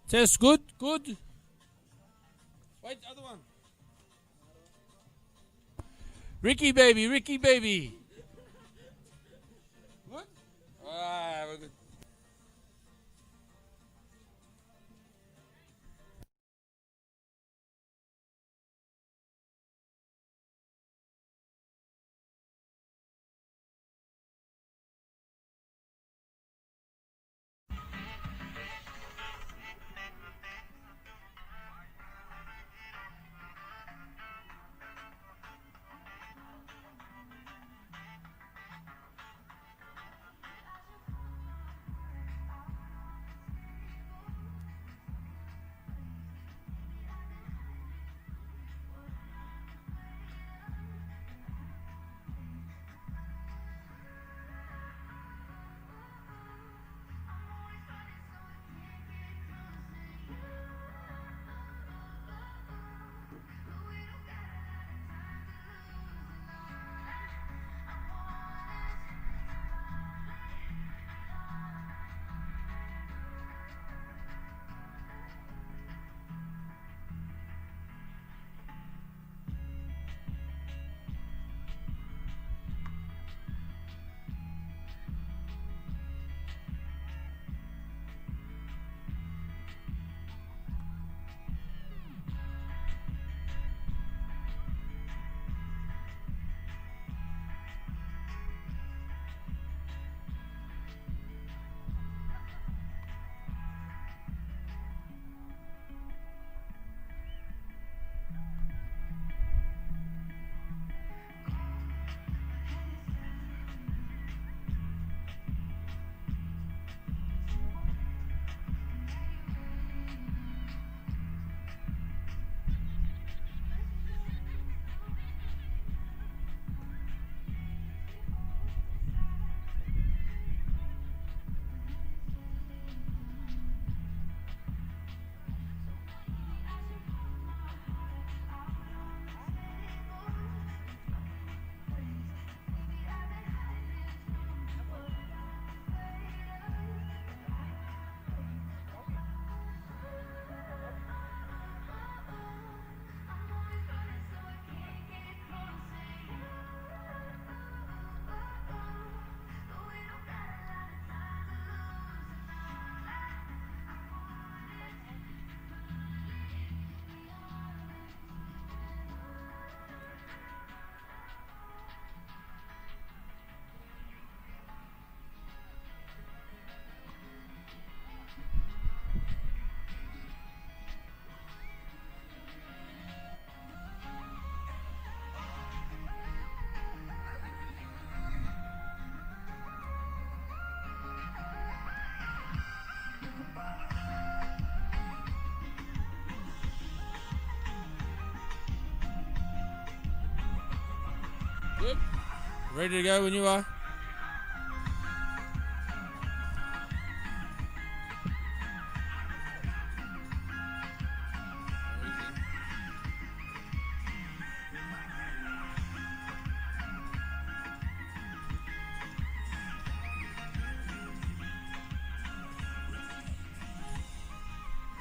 Test good, good. Wait, other one. Ricky baby, Ricky baby. Good? Alright, we're good. Good. Ready to go when you are.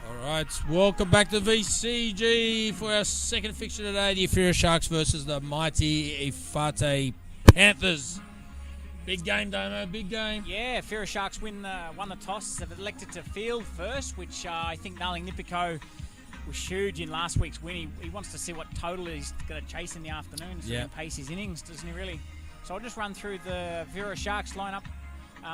Alright, welcome back to VCG for our second fixture today, the Ifira Sharks versus the mighty Efate Panthers. Big game, Damo, big game. Yeah, Ifira Sharks won the toss. They've elected to field first, which I think Narling Nipico was huge in last week's win. He wants to see what total he's going to chase in the afternoon so he can pace his innings, doesn't he really? So I'll just run through the Ifira Sharks lineup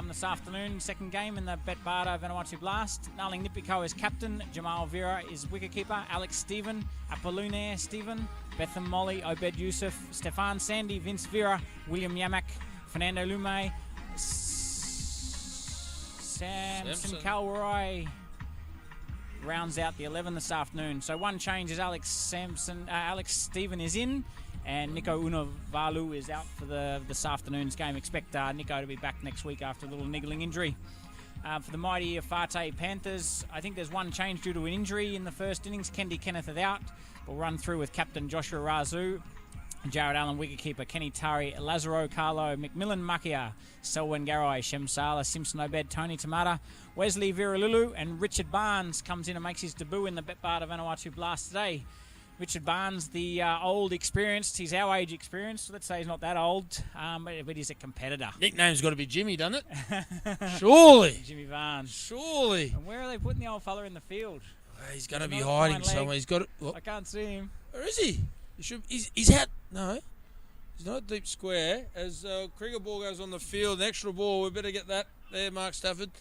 this afternoon. Second game in the Betbardo Vanuatu Blast. Narling Nipico is captain. Jamal Vera is wicketkeeper. Alex Stephen, Apollinaire Stephen, Bethan Molly, Obed Yusuf, Stefan Sandy, Vince Vera, William Yamak, Fernando Lume, Samson Kalwarai rounds out the 11 this afternoon. So one change is Alex Stephen is in, and Nico Unavalu is out for this afternoon's game. Expect Nico to be back next week after a little niggling injury. For the mighty Efate Panthers, I think there's one change due to an injury in the first innings. Kendi Kenneth is out. We'll run through with captain Joshua Razu. Jared Allen, wicketkeeper, Kenny Turry, Lazaro, Carlo, McMillan, Makia, Selwyn Garai, Shemsala, Simpson Obed, Tony Tamata, Wesley Viralilu, and Richard Barnes comes in and makes his debut in the Betbarda Vanuatu Blast today. Richard Barnes, the old experienced, he's our age experienced. Let's say he's not that old, but he's a competitor. Nickname's got to be Jimmy, doesn't it? Surely. Jimmy Barnes. Surely. And where are they putting the old fella in the field? He's going to be hiding somewhere. He's got it. I can't see him. Where is he? He's out. No. He's not deep square. As cricket ball goes on the field, an extra ball. We better get that there, Mark Stafford.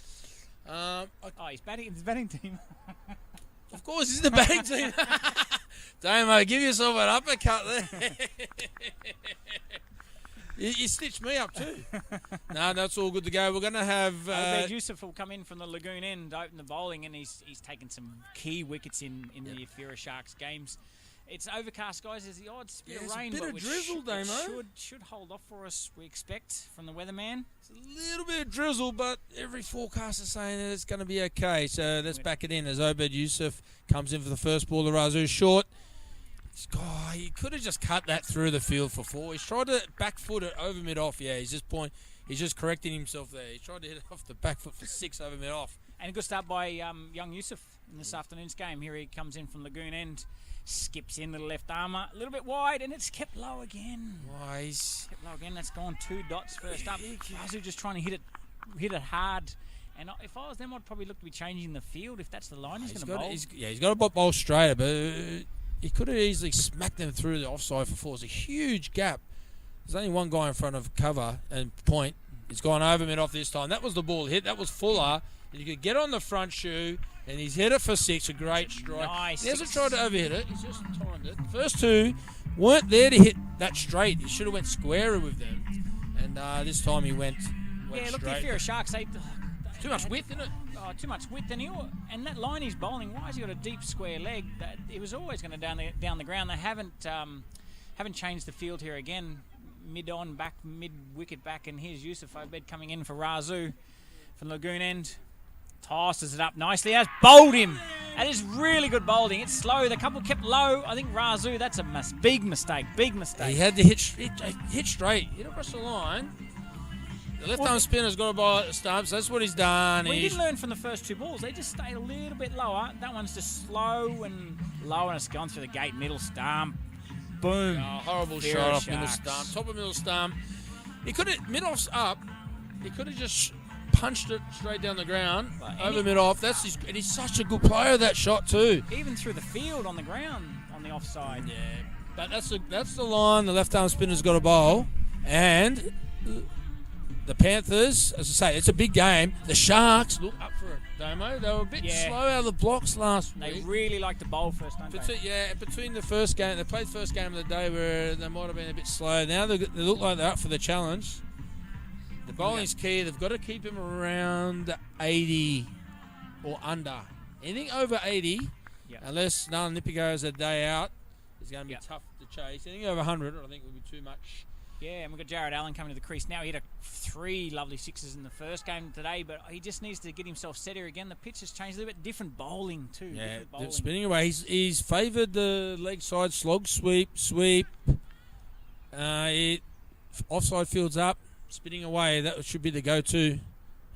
He's batting. His batting team. Of course, he's in the batting team. Damo, give yourself an uppercut there. you stitched me up too. No, that's all good to go. We're going to have... Obed Yusuf will come in from the Lagoon end, open the bowling, and he's taken some key wickets in the Ifira Sharks games. It's overcast, guys. There's the odd bit of rain, a bit but of drizzle, Damo. Should hold off for us, we expect, from the weatherman. It's a little bit of drizzle, but every forecast is saying that it's going to be okay. So let's back it in as Obed Yusuf comes in for the first ball. The Razoo short. God, he could have just cut that through the field for 4. He's tried to back foot it over mid-off. Yeah, he's just correcting himself there. He tried to hit it off the back foot for 6 over mid-off. And a good start by young Yusuf in this afternoon's game. Here he comes in from Lagoon end. Skips in the left armour, a little bit wide, and it's kept low again. Wise. Kept low again. That's gone 2 dots first up. Razoo just trying to hit it hard. And if I was them, I'd probably look to be changing the field if that's the line he's going to bowl. He's got to bowl straighter, but he could have easily smacked them through the offside for 4. It's a huge gap. There's only one guy in front of cover and point. He's gone over mid-off this time. That was the ball hit. That was Fuller. And you could get on the front shoe, and he's hit it for 6, a great strike. Nice. He hasn't tried to overhit it. He's just timed it. The first 2 weren't there to hit that straight. He should have went squarer with them. And this time he went yeah, look, straight. the Ifira Sharks, too much width, isn't it? Oh, too much width. And that line he's bowling, why has he got a deep square leg? It was always going to down the ground. They haven't changed the field here again. Mid-on back, mid-wicket back, and here's Yusuf Obed coming in for Razoo from Lagoon end. Tosses it up nicely. Has bowled him. That is really good bowling. It's slow. The couple kept low. I think Razoo, that's a big mistake. Big mistake. He had to hit straight. Hit across the line. The left-arm spinner's got to bowl at the stumps. That's what he's done. He didn't learn from the first 2 balls. They just stayed a little bit lower. That one's just slow and low, and it's gone through the gate. Middle stump. Boom. Oh, horrible shot off middle stump. Top of middle stump. He could have, mid-off's up. He could have just punched it straight down the ground over mid-off. And he's such a good player, that shot too. Even through the field on the ground on the offside. Yeah, but that's the line the left-arm spinner's got to bowl. And the Panthers, as I say, it's a big game. The Sharks look up for it, Damo. They were a bit slow out of the blocks last week. They really like to bowl first, don't they? Yeah, between the first game, they played the first game of the day where they might have been a bit slow. Now they look like they're up for the challenge. The bowling's key. They've got to keep him around 80 or under. Anything over 80, unless Nalan Nipigo has a day out, is going to be tough to chase. Anything over 100, I think, would be too much. Yeah, and we've got Jared Allen coming to the crease now. He hit 3 lovely 6s in the first game today, but he just needs to get himself set here again. The pitch has changed a little bit. Different bowling, too. Yeah, spinning away. He's favoured the leg side slog, sweep. Offside field's up. Spinning away, that should be the go-to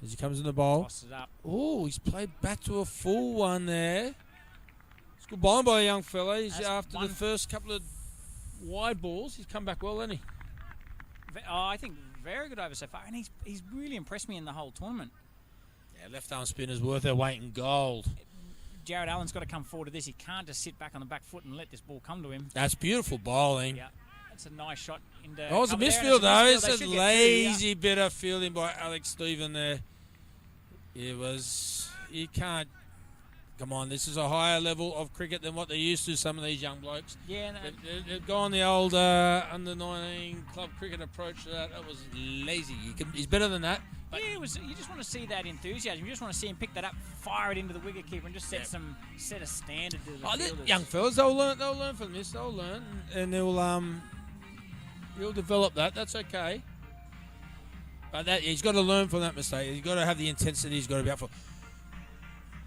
as he comes in the bowl. Tosses it up. Oh, he's played back to a full one there. It's good bowling by a young fella. After the first couple of wide balls, he's come back well, hasn't he? I think very good over so far, and he's really impressed me in the whole tournament. Yeah, left-arm spinner's worth their weight in gold. Jared Allen's got to come forward to this. He can't just sit back on the back foot and let this ball come to him. That's beautiful bowling. Yeah. That's a nice shot. It was a misfield, though. It's a lazy bit of fielding by Alex Stephen there. It was... You can't... Come on, this is a higher level of cricket than what they're used to, some of these young blokes. Yeah, no. They've gone the old under-19 club cricket approach to that. That was lazy. He's better than that. But yeah, you just want to see that enthusiasm. You just want to see him pick that up, fire it into the wicketkeeper, and just set a standard to the fielders. Young fellas, they'll learn from this. They'll learn, and he'll develop that. That's okay. But he's got to learn from that mistake. He's got to have the intensity. He's got to be up for.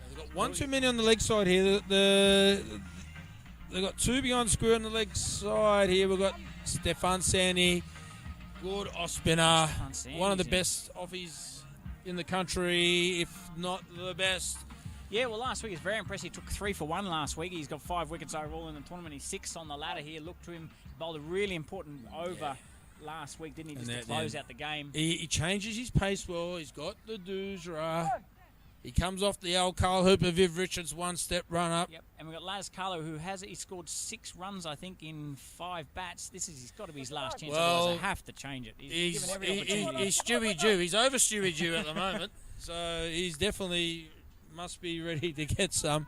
They've got 1 too many on the leg side here. They've got 2 behind square on the leg side here. We've got Stefan Sandy, good off spinner. One of the Sandy's best offies in the country, if not the best. Yeah, well, last week is very impressive. He took 3 for 1 last week. He's got 5 wickets overall in the tournament. He's 6th on the ladder here. Look to him, bowled a really important over last week, didn't he, just to close out the game. He changes his pace well. He's got the doosra. He comes off the old Carl Hooper, Viv Richards, one-step run up. Yep, and we've got Laz Carlo, who he scored 6 runs, I think, in 5 bats. He's got to be his last chance. Well, I have to change it. He's given every opportunity. He's Stewie Jew. He's over Stewie Jew at the moment. So he's definitely must be ready to get some.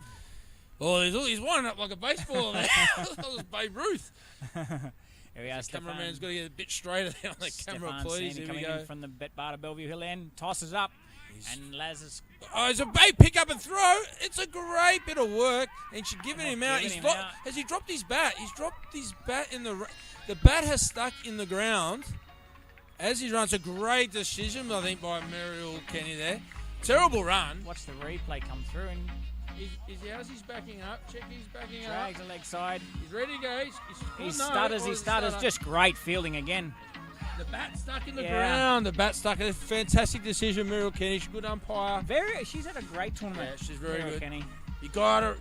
Oh, he's winding up like a baseball there. That was Babe Ruth. Here we are, The cameraman's got to get a bit straighter there on the camera, please. Here we we go. in from the Betbarter Bellevue Hill end, tosses up, and Laz is... Oh, it's a bait pick up and throw. It's a great bit of work, and she's giving him out. Has he dropped his bat? He's dropped his bat in the bat has stuck in the ground as he runs. A great decision, I think, by Muriel Kenny there. Terrible run. Watch the replay come through, and How's he's backing up? Check he's backing up. drags the leg side. He's ready to go. He stutters. Just great fielding again. The bat stuck in the ground. The bat stuck. A fantastic decision, Muriel Kenny. She's a good umpire. She's had a great tournament. Yeah, she's very good. Kenny. You got her.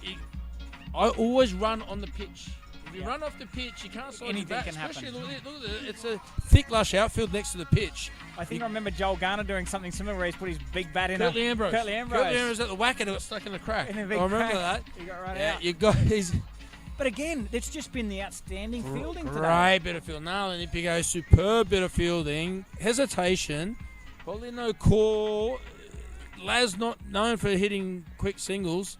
I always run on the pitch. If you run off the pitch, you can't slide Anything your bat. can happen. Look at it. It's a thick, lush outfield next to the pitch. I think I remember Joel Garner doing something similar where he's put his big bat in. Curtly Ambrose at the whack and it got stuck in the crack. I remember that. He got right out. You got his. But again, it's just been the outstanding fielding today. Great bit of field. Nalan Ipigo, superb bit of fielding. Hesitation. Probably no call. Laz not known for hitting quick singles.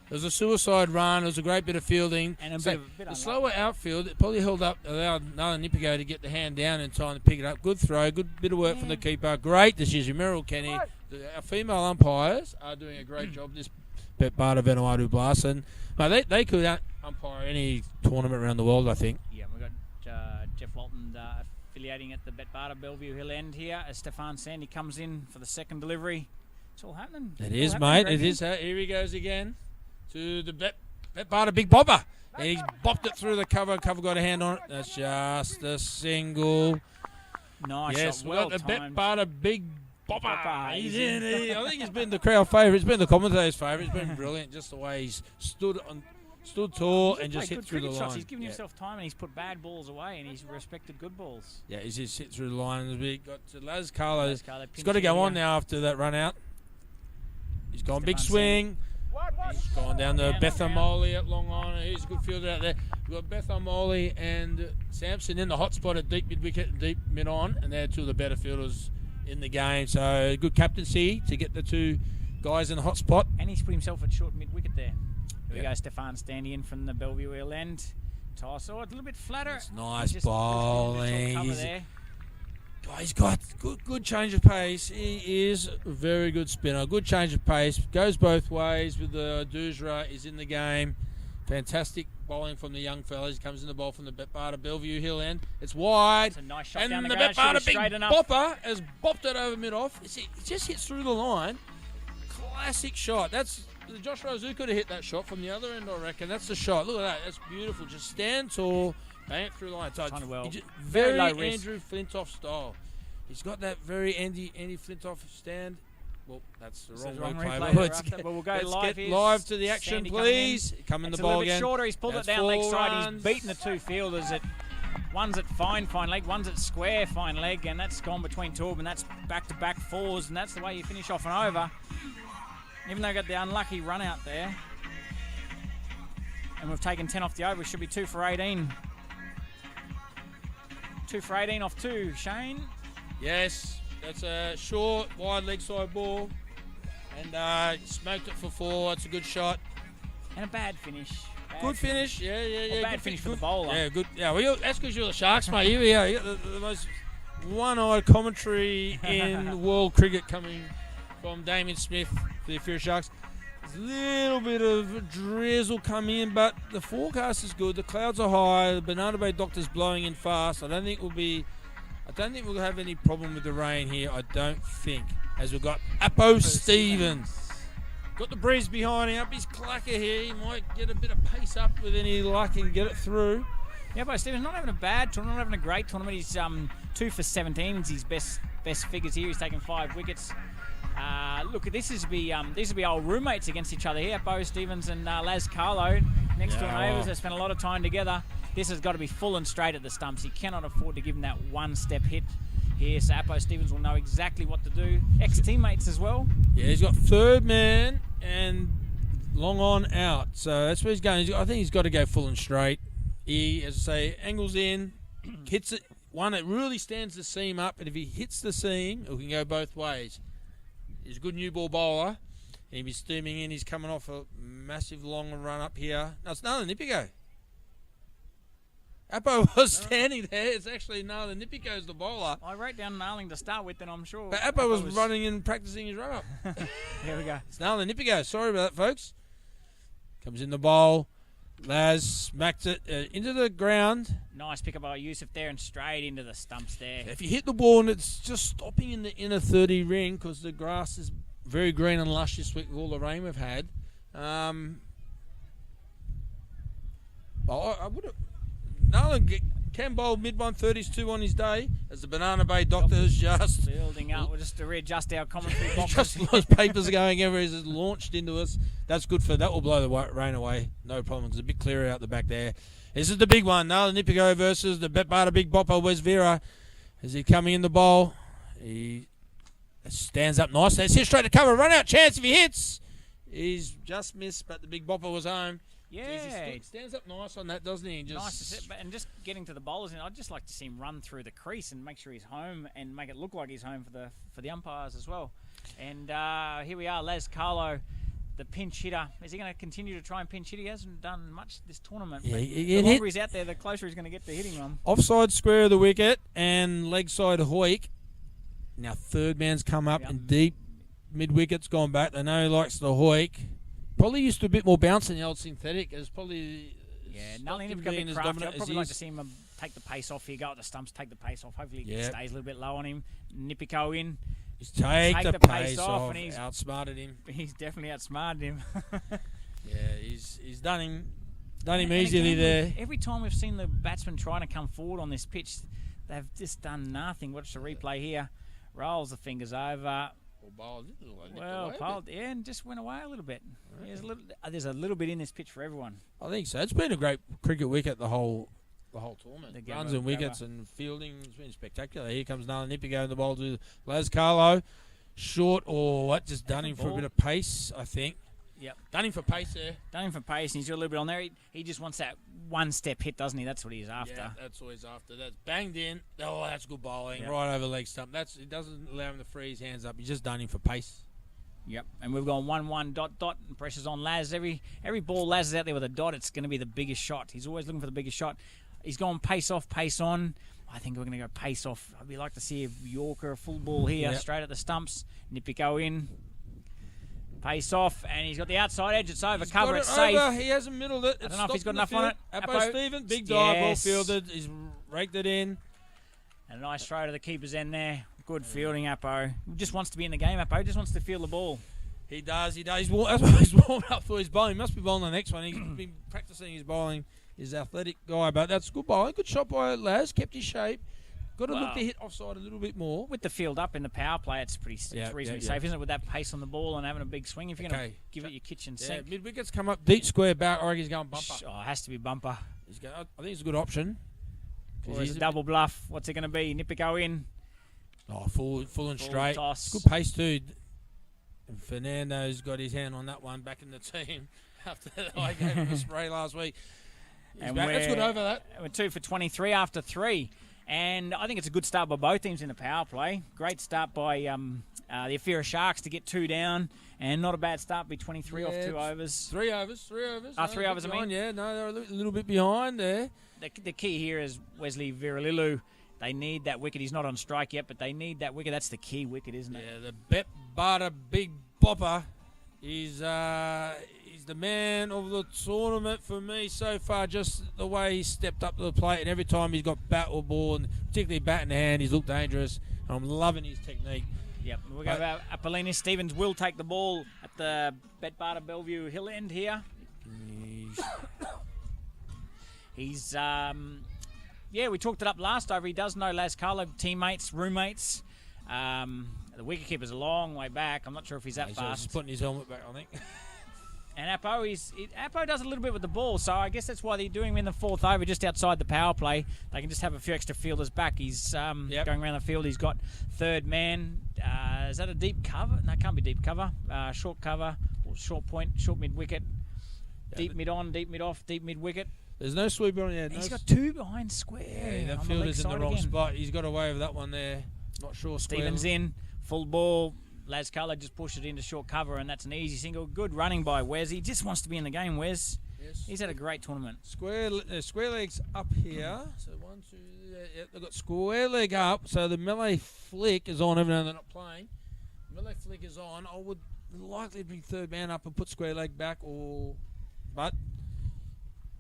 It was a suicide run. It was a great bit of fielding. And the slower outfield, it probably allowed Nalan Ipigo to get the hand down in time to pick it up. Good throw. Good bit of work from the keeper. Great decision. Muriel Kenny. Our female umpires are doing a great job. This Betbarter Vanuatu Blast. And they could umpire any tournament around the world, I think. Yeah, we've got Jeff Walton affiliating at the Betbarter Bellevue Hill end here as Stefan Sandy comes in for the second delivery. It's all happening. It is, mate. It is. Here he goes again to the Betbarter Big Bopper. And he's bopped it through the cover. Cover got a hand on it. That's just a single. Nice yes, shot. Well we got the timed. Betbarter Big Bopper. He's in. I think he's been the crowd favourite. He's been the commentator's favourite. He's been brilliant. Just the way he's stood tall and just hit through the line. He's given himself time and he's put bad balls away and he's respected good balls. Yeah, he's just hit through the line. We've got Laz Carlo. He's got to pinch go here. on now after that run out. He's gone big Stefan swing. He's gone down to Bethamoli at long on. He's a good fielder out there. We've got Bethamoli and Sampson in the hot spot at deep mid wicket and deep mid on, and they're two of the better fielders in the game. So good captaincy to get the two guys in the hot spot. And he's put himself at short mid wicket there. Here we go, Stefan standing in from the Bellevue Hill end. Toss, a little bit flatter. It's nice Just bowling. there. He's got good change of pace. He is a very good spinner. Good change of pace. Goes both ways with the doosra. Is in the game. Fantastic bowling from the young fellas. Comes in the ball from the Betbarter Bellevue Hill end. It's wide. It's a nice shot and down the the ground. Betbarter Big Straight enough. Bopper has bopped it over mid-off. It just hits through the line. Classic shot. That's Josh Rosu could have hit that shot from the other end, I reckon. That's the shot. Look at that. That's beautiful. Just stand tall, bang it through the line. So very low Andrew Flintoff style. He's got that very Andy Flintoff stand. Well, that's the wrong replay. But we'll go let's live. Get live to the action, Sandy please. Come in the ball a little again. bit shorter. He's pulled That's it down leg side. runs. He's beaten the two fielders. One's at fine leg, one's at square fine leg, and that's gone between two of them. And that's back-to-back fours, and that's the way you finish off an over. Even though we got the unlucky run out there. And we've taken 10 off the over. We should be 2 for 18. 2 for 18 off 2. Shane? Yes, that's a short, wide leg side ball. And smoked it for 4. It's a good shot. And a bad finish. Good finish. Yeah. Bad finish for the bowler. Yeah, good. Yeah, well, that's because you're the Sharks, mate. You got the most one-eyed commentary in world cricket coming from Damien Smith for the Ifira Sharks. There's a little bit of drizzle coming in, but the forecast is good. The clouds are high. The Banana Bay Doctor's blowing in fast. I don't think we'll have any problem with the rain here. I don't think. As we've got Apo Stevens. Got the breeze behind him. Up his clacker here. He might get a bit of pace up with any luck and get it through. Yeah, but Stephen's not having a bad tournament, not having a great tournament. He's 2 for 17. It's his best figures here. He's taken 5 wickets. Look, this would be old roommates against each other here. Bo Stevens and Laz Carlo next to neighbours. They spent a lot of time together. This has got to be full and straight at the stumps. He cannot afford to give him that one-step hit here. So Appo Stevens will know exactly what to do. Ex-teammates as well. Yeah, he's got third man and long on out. So that's where he's going. I think he's got to go full and straight. He, as I say, angles in, hits it. One, it really stands the seam up, and if he hits the seam, it can go both ways. He's a good new ball bowler. He'll be steaming in. He's coming off a massive long run up here. No, it's Nala Nipigo. Appo was standing there. It's actually Nala Nipigo's the bowler. I wrote down nailing to start with, then I'm sure. But Appo was running and practicing his run up. Here we go. It's Nala Nipigo. Sorry about that, folks. Comes in the bowl. Laz smacked it into the ground. Nice pick up by Yusuf there and straight into the stumps there. If you hit the ball and it's just stopping in the inner 30 ring because the grass is very green and lush this week with all the rain we've had. I would have. Nolan can bowl mid 130s 2 on his day as the Banana Bay doctor is just building up. We'll just to readjust our commentary box. Just lost papers going everywhere. He's launched into us. That's good for that. Will blow the rain away. No problem. It's a bit clearer out the back there. This is the big one. Nala Nipigo versus the Betbarter Big Bopper Wes Vera. Is he coming in the bowl? He stands up nice. Let's hit straight to cover. Run out chance if he hits. He's just missed, but the Big Bopper was home. Yeah, jeez, he stands up nice on that, doesn't he? Nice to sit, and just getting to the bowlers, and I'd just like to see him run through the crease and make sure he's home and make it look like he's home for the umpires as well. And here we are, Laz Carlo, the pinch hitter. Is he going to continue to try and pinch hit? He hasn't done much this tournament. Yeah, the longer he's out there, the closer he's going to get to hitting one. Offside square of the wicket and leg side hoik. Now third man's come up and deep mid wicket's gone back. They know he likes the hoik. Probably used to a bit more bounce in the old synthetic. It's probably Nala Nipigo a bit crafty. I'd probably like to see him take the pace off here, go at the stumps, take the pace off. Hopefully he stays a little bit low on him. Nipigo in. He's take the pace off and he's outsmarted him. He's definitely outsmarted him. He's done him easily there. Every time we've seen the batsman trying to come forward on this pitch, they've just done nothing. Watch the replay here. Rolls the fingers over. And just went away a little bit. There's a little bit in this pitch for everyone. I think so. It's been a great cricket wicket the whole tournament. Runs and wickets and fielding. It's been spectacular. Here comes Nala Nipigo in the bowl to Laz Carlo. Short or what? Just done him for a bit of pace, I think. Yep. Done him for pace there. Done him for pace, and he's got a little bit on there. He just wants that one-step hit, doesn't he? That's what he's after. Yeah, that's what he's after. That's banged in. Oh, that's good bowling. Yep. Right over leg stump. It doesn't allow him to free his hands up. He's just done him for pace. Yep, and we've gone 1-1 dot, and pressure's on Laz. Every ball Laz is out there with a dot, it's going to be the biggest shot. He's always looking for the biggest shot. He's gone pace off, pace on. I think we're going to go pace off. I'd like to see a Yorker, a full ball here, straight at the stumps. Nipigo in. Pace off, and he's got the outside edge. It's over. Cover. It's safe. Over. He hasn't middled it. I don't know if he's got enough on it. Appo Stevens, big dive, well fielded. He's raked it in. And a nice throw to the keeper's end there. Good fielding, Appo. He just wants to be in the game, Appo. Just wants to feel the ball. He does. That's why he's warmed up for his bowling. He must be bowling the next one. He's been practicing his bowling. He's an athletic guy, but that's good bowling. Good shot by Laz. Kept his shape. Got to look to hit offside a little bit more. With the field up in the power play, it's reasonably safe, isn't it? With that pace on the ball and having a big swing. If you're going to give it your kitchen sink. Mid wickets come up deep square back. I reckon he's going bumper. Oh, it has to be bumper. I think it's a good option. Or is it double bluff? What's it going to be? Nipigo in. Oh, full and straight. Toss. Good pace too. And Fernando's got his hand on that one back in the team after I gave him a spray last week. That's good over that. We're 2 for 23 after 3. And I think it's a good start by both teams in the power play. Great start by the Ifira Sharks to get 2 down. And not a bad start, be 23 off 2 overs. 3 overs. 3 overs, I mean. Yeah, no, they're a little bit behind there. The key here is Wesley Viralilu. They need that wicket. He's not on strike yet, but they need that wicket. That's the key wicket, isn't it? Yeah, the Betbarter Big Bopper is the man of the tournament for me so far. Just the way he stepped up to the plate, and every time he's got bat or ball, and particularly bat in hand, he's looked dangerous. And I'm loving his technique. Yep, we'll go about Apollonius Stevens will take the ball at the Betbarter Bellevue Hill end here. He's, we talked it up last over. He does know Laz Carlo, teammates, roommates. The wicketkeeper's a long way back. I'm not sure if he's that fast. He's putting his helmet back, I think. And Apo does a little bit with the ball, so I guess that's why they're doing him in the fourth over, just outside the power play. They can just have a few extra fielders back. He's going around the field. He's got third man. Is that a deep cover? No, it can't be deep cover. Short cover, or short point, short mid wicket. Deep mid on, deep mid off, deep mid wicket. There's no sweeper on there. He's got two behind square. Yeah, that fielder's in the wrong spot. He's got away with that one there. Not sure. Stevens in, full ball. Laz Carlo just pushed it into short cover, and that's an easy single. Good running by Wes. He just wants to be in the game, Wes. Yes. He's had a great tournament. Square legs up here. So 1, 2, they've got square leg up. So the melee flick is on, even though they're not playing. Melee flick is on. I would likely bring third man up and put square leg back,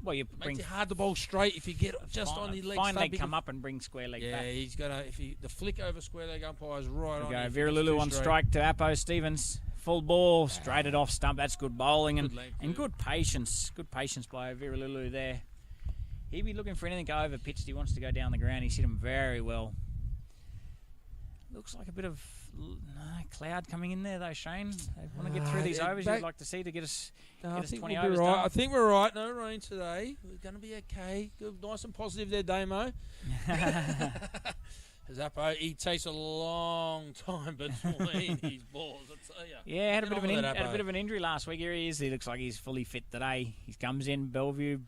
but you makes it hard to bowl straight if you get just on your leg. Fine leg come up and bring square leg back. Yeah, he's got to. The flick over square leg umpire's right on. Vera Lulu on strike to Apo Stevens. Full ball, straight it off stump. That's good bowling and good patience. Good patience by Vera Lulu there. He'd be looking for anything over pitched. He wants to go down the ground. He's hit him very well. Looks like a bit of cloud coming in there though, Shane. They want to get through these overs. You'd like to see to get us 20 overs right. done. I think we're right. No rain today. We're going to be okay. Good, nice and positive there, Damo. Zappo, he takes a long time between his balls. I tell you. Yeah, had a bit of an injury last week. Here he is. He looks like he's fully fit today. He comes in, Bellevue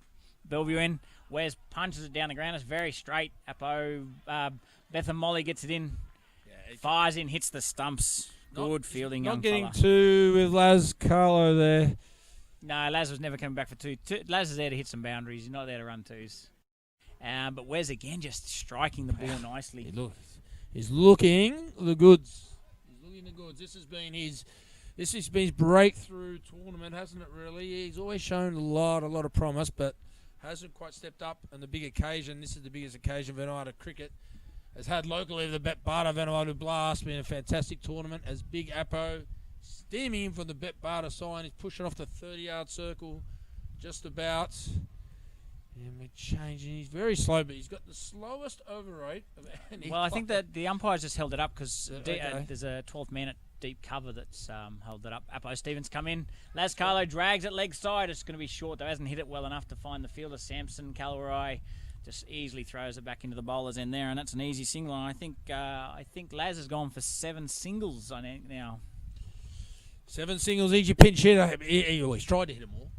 in. Wes punches it down the ground. It's very straight. Apo, Bethan Molly gets it in. Fires in, hits the stumps. Good fielding, young fella. Not getting two with Laz Carlo there. No, Laz was never coming back for two. Laz is there to hit some boundaries. He's not there to run twos. But Wes again just striking the ball nicely. He's looking the goods. He's looking the goods. This has been his breakthrough tournament, hasn't it? Really, he's always shown a lot of promise, but hasn't quite stepped up on the big occasion. This is the biggest occasion Vanuatu cricket has had locally. The Bet-Bada Vanuatu Blast been a fantastic tournament as Big Apo steaming in from the Bet-Bada sign. He's pushing off the 30-yard circle just about. And we're changing. He's very slow, but he's got the slowest over rate of any. Well, I think that the umpires just held it up because there's a 12th man at deep cover that's held it up. Apo Stevens come in. Laz Carlo drags it leg side. It's going to be short, though. Hasn't hit it well enough to find the fielder. Samson Calorai just easily throws it back into the bowler's end there, and that's an easy single. And I think Laz has gone for 7 singles on it now. 7 singles, easy pinch hitter. He always tried to hit them all.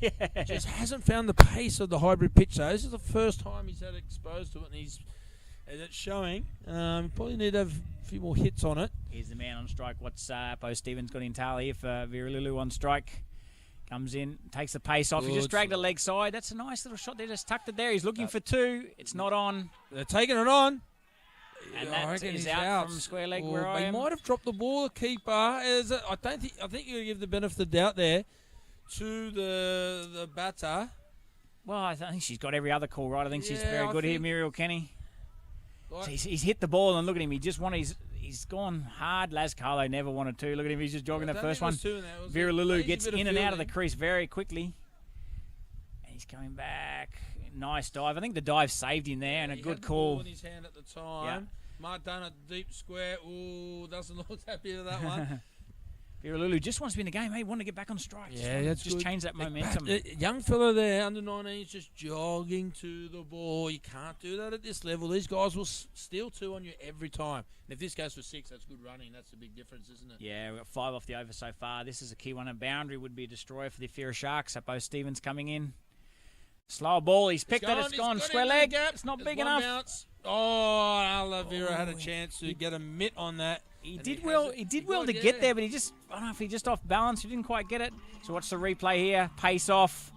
Yeah. Just hasn't found the pace of the hybrid pitch, though. This is the first time he's had exposed to it, and it's showing. Probably need to have a few more hits on it. Here's the man on strike. What's Apo Stevens got in tail here for Vera Lulu on strike? Comes in, takes the pace off. He just dragged the leg side. That's a nice little shot there. Just tucked it there. He's looking for 2. It's not on. They're taking it on. And that is out from square leg where I am. He might have dropped the ball, the keeper. I think you give the benefit of the doubt there to the batter. Well, I think she's got every other call right. I think she's very good here, Muriel Kenny. So he's hit the ball, and look at him. He's gone hard. Laz Carlo never wanted to. Look at him. He's just jogging the first one. Vera Lulu gets in and out of the crease very quickly. And he's coming back. Nice dive. I think the dive saved him there, and a good call. He had the ball in his hand at the time. Yeah. Mark done a deep square. Ooh, doesn't look happy with that one. Vera Lulu just wants to be in the game. He wanted to get back on strike. Yeah, that's just change that momentum. Young fella there, under 19, is just jogging to the ball. You can't do that at this level. These guys will steal 2 on you every time. And if this goes for 6, that's good running. That's the big difference, isn't it? Yeah, we've got 5 off the over so far. This is a key one. A boundary would be a destroyer for the Ifira Sharks. Apo Stevens coming in. Slower ball. He's picked it. It's gone square leg. It's not big enough. Bounce. Oh, Vera had a chance to get a mitt on that. He did well to get there, but I don't know if he just off balance. He didn't quite get it. So watch the replay here. Pace off.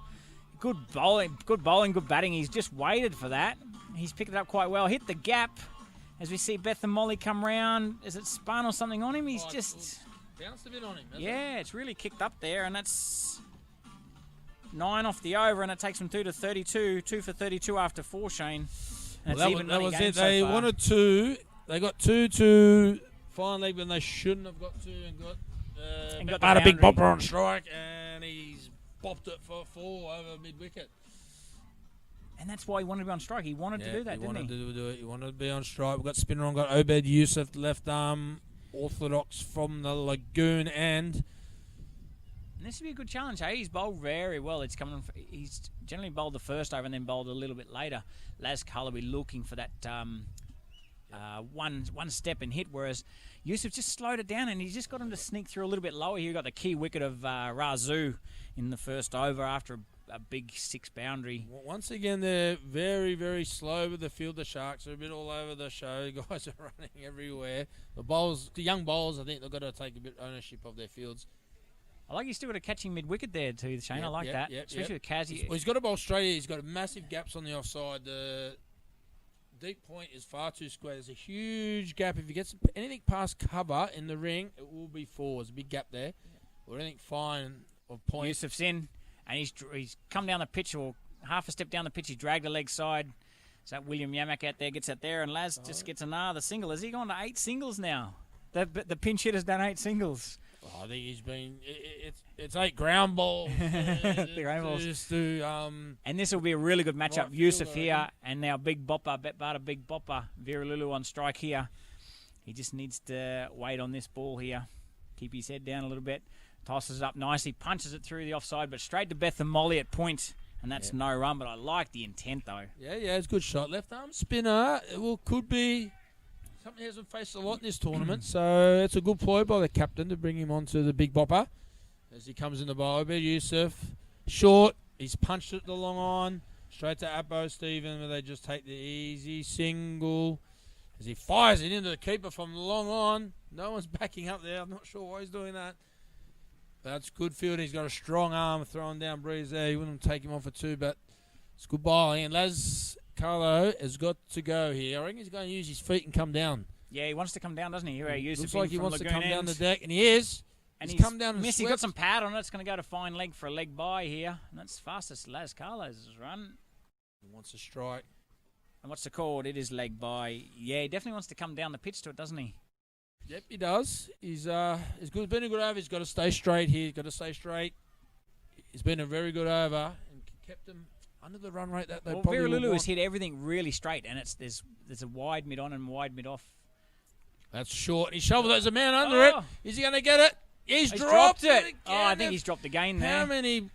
Good bowling, good batting. He's just waited for that. He's picked it up quite well. Hit the gap. As we see Beth and Molly come round. Is it spun or something on him? He's just bounced a bit on him. Yeah, it's really kicked up there, and that's 9 off the over, and it takes them 2 to 32. 2 for 32 after 4, Shane. And that was it. They wanted 2. They got 2 to fine leg when they shouldn't have got 2 and got a big bopper on strike, and he's bopped it for 4 over mid wicket. And that's why he wanted to be on strike. He wanted to do that, didn't he? He wanted to do it. He wanted to be on strike. We've got spinner on. Got Obed Yusuf, left arm, orthodox from the Lagoon end. And this would be a good challenge, hey? He's bowled very well. He's generally bowled the first over and then bowled a little bit later. Laz Khalil will be looking for that one step and hit, whereas Yusuf just slowed it down and he just got him to sneak through a little bit lower. He got the key wicket of Razoo in the first over after a big 6 boundary. Once again, they're very, very slow with the field. The Sharks are a bit all over the show. Guys are running everywhere. The young bowlers, I think they've got to take a bit of ownership of their fields. I like he's still got a catching mid-wicket there too, Shane. I like that. Especially with Kaz. He's got a bowl straight here. He's got massive gaps on the offside. The deep point is far too square. There's a huge gap. If he gets anything past cover in the ring, it will be four. There's a big gap there. Or anything fine of point. Yusuf's in, and he's come down the pitch, or half a step down the pitch. He dragged the leg side. So that William Yamak out there gets out there, and Laz just gets another single. Has he gone to 8 singles now? The pinch hitter's done 8 singles. Oh, I think he's been. It's 8 ground balls. The ground balls. And this will be a really good matchup. Right Yusuf here, and now Big Bopper, Betbata Big Bopper, Viralulu on strike here. He just needs to wait on this ball here. Keep his head down a little bit. Tosses it up nicely, punches it through the offside, but straight to Bethan Molly at point, and that's no run. But I like the intent though. Yeah, it's a good shot. Left arm spinner. Could be. Something he hasn't faced a lot in this tournament, so it's a good ploy by the captain to bring him onto the Big Bopper as he comes in the bowl. Obed Yusuf, short, he's punched it the long on, straight to Abbo Stephen, where they just take the easy single as he fires it into the keeper from the long on. No one's backing up there. I'm not sure why he's doing that. That's good fielding. He's got a strong arm throwing down breeze there. You wouldn't take him on for 2, but it's good bowling. And Laz Carlo has got to go here. I reckon he's going to use his feet and come down. Yeah, he wants to come down, doesn't he? Looks like he wants to come down the deck, and he is. And he's come down and missed. He's got some pad on it. It's going to go to fine leg for a leg by here. And that's fastest Laz Carlo's run. He wants to strike. And what's the call? It is leg by. Yeah, he definitely wants to come down the pitch to it, doesn't he? Yep, he does. He's good. Been a good over. He's got to stay straight here. He's got to stay straight. It's been a very good over and kept him under the run rate that they probably want. Viralulu has hit everything really straight, and there's a wide mid on and wide mid off. That's short. He shoveled it. There's a man under it. Is he going to get it? He's dropped it. Again. I think he's dropped again there. How many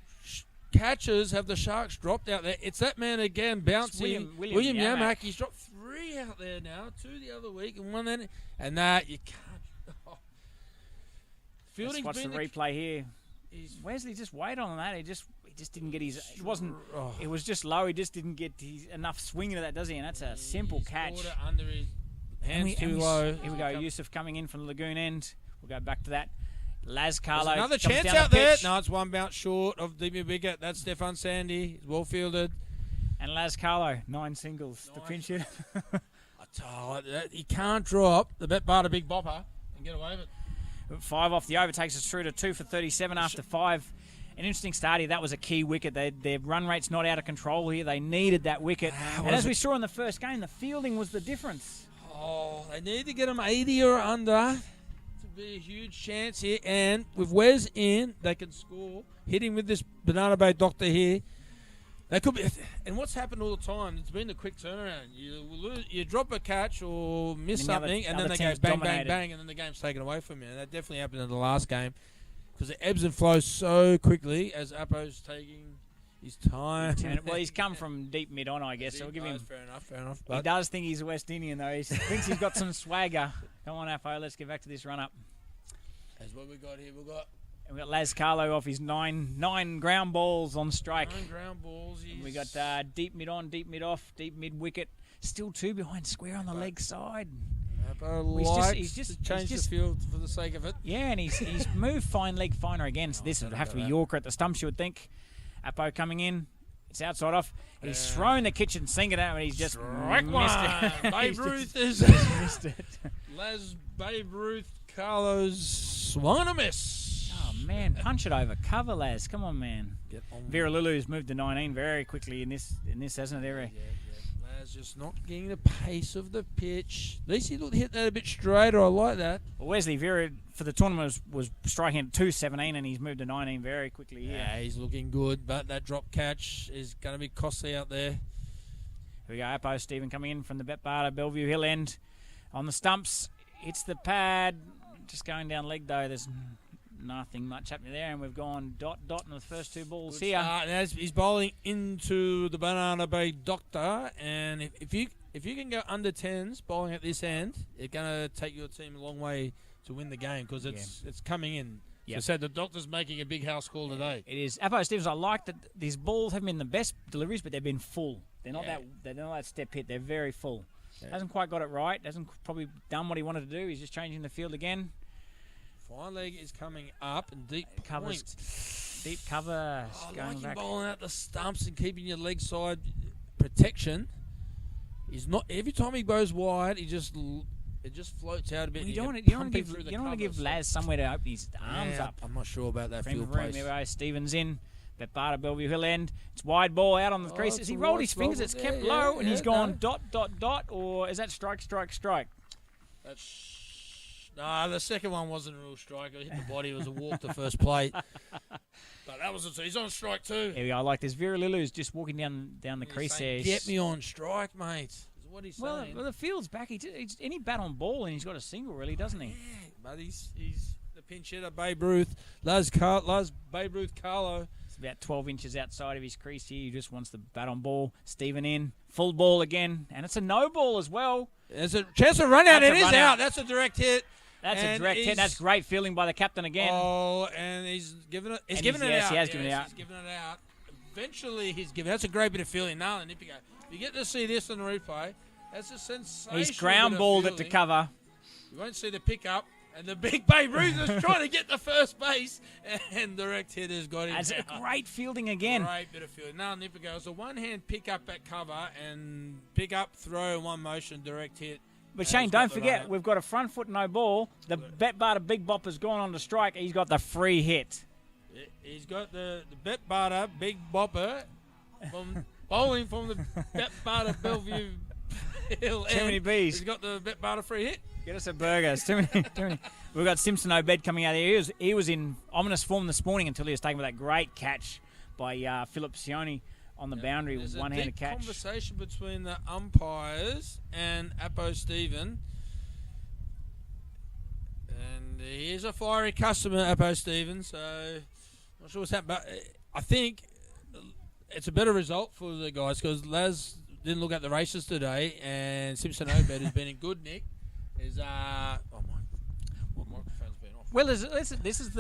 catches have the Sharks dropped out there? It's that man again bouncing. William Yamak. He's dropped 3 out there now. 2 the other week and 1 then. And that you can't. Oh. Let's watch the replay here. Wesley just waited on that. He just didn't get his. It wasn't. It was just low. He just didn't get enough swing into that, does he? And that's a simple catch. Under his hands too low. Here we go. Yusuf coming in from the Lagoon end. We'll go back to that. Laz Carlo. There's another chance out there. No, it's 1 bounce short of the wicket. That's Stefan Sandy. He's well fielded. And Laz Carlo, 9 singles. The pinch hit. He can't drop the Betbata Big Bopper and get away with it. 5 off the over takes us through to 2 for 37 after 5. An interesting start here. That was a key wicket. Their run rate's not out of control here. They needed that wicket. And as we saw in the first game, the fielding was the difference. Oh, they need to get them 80 or under to be a huge chance here. And with Wes in, they can score. Hitting with this Banana Bay Doctor here. They could be, and what's happened all the time? It's been the quick turnaround. You drop a catch or miss something, and then they go bang, bang, bang, and then the game's taken away from you. And that definitely happened in the last game because it ebbs and flows so quickly as Appo's taking his time. Well, he's come from deep mid on, I guess. So we'll give him. Fair enough. He does think he's a West Indian, though. He thinks he's got some swagger. Come on, Appo. Let's get back to this run up. That's what we got here. We've got Laz Carlo off his nine ground balls on strike. 9 ground balls. We got deep mid on, deep mid off, deep mid wicket. Still 2 behind square on the leg side. He's just changed the field for the sake of it. Yeah, and he's moved fine leg finer again. So this would have to be Yorker at the stumps, you would think. Appo coming in. It's outside off. He's thrown the kitchen sink at it, and he's just missed it. Babe Ruth is missed it. Laz Babe Ruth Carlos swung and a miss. Oh, man, punch it over. Cover, Laz. Come on, man. Viralulu's moved to 19 very quickly in this hasn't it, Area? Yeah. Laz just not getting the pace of the pitch. At least he hit that a bit straighter. I like that. Well, Wesley Vera, for the tournament, was striking at 217, and he's moved to 19 very quickly here. Yeah, he's looking good, but that drop catch is going to be costly out there. Here we go. Apo Stephen coming in from the Betbarter Bellevue Hill end on the stumps. Hits the pad. Just going down leg though. There's nothing much happening there, and we've gone dot in the first two balls Good here. As he's bowling into the Banana Bay Doctor, and if you can go under 10s bowling at this end, it's going to take your team a long way to win the game because it's coming in. Yep. So I said the Doctor's making a big house call today. It is. Apo Stevens, I like that these balls haven't been the best deliveries, but they've been full. They're not that step hit. They're very full. Yeah. Hasn't quite got it right. Hasn't probably done what he wanted to do. He's just changing the field again. Fine leg is coming up and deep covers. Deep cover. Going back. Bowling out the stumps and keeping your leg side protection. He's not every time he goes wide. It just floats out a bit. Well, you don't want to give Laz somewhere to open his arms up. I'm not sure about that field place. There we go. Stevens in. Betbarter Bellevue Hill end. It's wide ball out on the crease. As he rolled his fingers, it's kept low, and he's gone dot. Or is that strike? That's. No, the second one wasn't a real strike. It hit the body. It was a walk to first plate. But that was he's on strike too. Here we go. I like this. Vera Lulu's just walking down the crease there. Get me on strike, mate. Is what he's saying. Well, the field's back. He's any bat on ball, and he's got a single, really, doesn't he? Yeah, but he's the pinch hitter, Babe Ruth. Loves Babe Ruth Carlo. It's about 12 inches outside of his crease here. He just wants the bat on ball. Stephen in. Full ball again. And it's a no ball as well. There's a chance of run out. It is out. That's a direct hit. That's a direct hit. That's great fielding by the captain again. Oh, and he's given it. He's given it out. Yes, he has given it out. He's given it out. Eventually, he's given. That's a great bit of fielding. Now, Nipigo. You get to see this on the replay. That's a sensational. He's ground balled it to cover. You won't see the pickup. And the big Babe Ruth is trying to get the first base, and direct hitter's got him. That's a great fielding again. Great bit of fielding. Now Nipigo. It's a one-hand pick up at cover and pick up, throw, one motion, direct hit. But Shane, don't forget, we've got a front foot, no ball. The Betbarter Big Bopper's gone on to strike. He's got the free hit. He's got the Betbarter Big Bopper bowling from the Betbarter Bellevue Hill. Too many bees. He's got the Betbarter free hit. Get us a burger. It's too many. We've got Simpson Obed coming out here. He was in ominous form this morning until he was taken with that great catch by Philip Sione on the boundary, one-handed catch. There's a conversation between the umpires and Apo Stephen. And he is a fiery customer, Apo Stephen, so not sure what's happening. But I think it's a better result for the guys because Laz didn't look at the races today, and Simpson Obed has been in good nick. My microphone's been off. Well, this is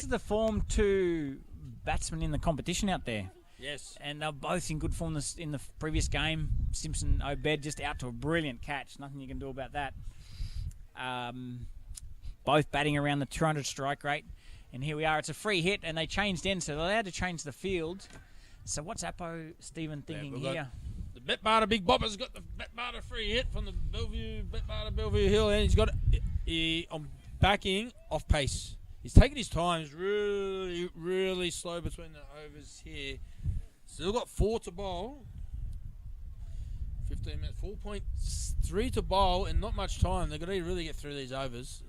the Form 2 batsman in the competition out there. Yes. And they're both in good form in the previous game. Simpson Obed just out to a brilliant catch. Nothing you can do about that. Both batting around the 200 strike rate. And here we are. It's a free hit, and they changed ends, so they're allowed to change the field. So what's Apo Stephen thinking here? The Betbarter Big Bopper's got the Betbarter free hit from the Betbarter Bellevue Hill, and he's got on backing off pace. He's taking his time. He's really, really slow between the overs here. Still got 4 to bowl. 15 minutes. 4.3 to bowl and not much time. They've got to really get through these overs.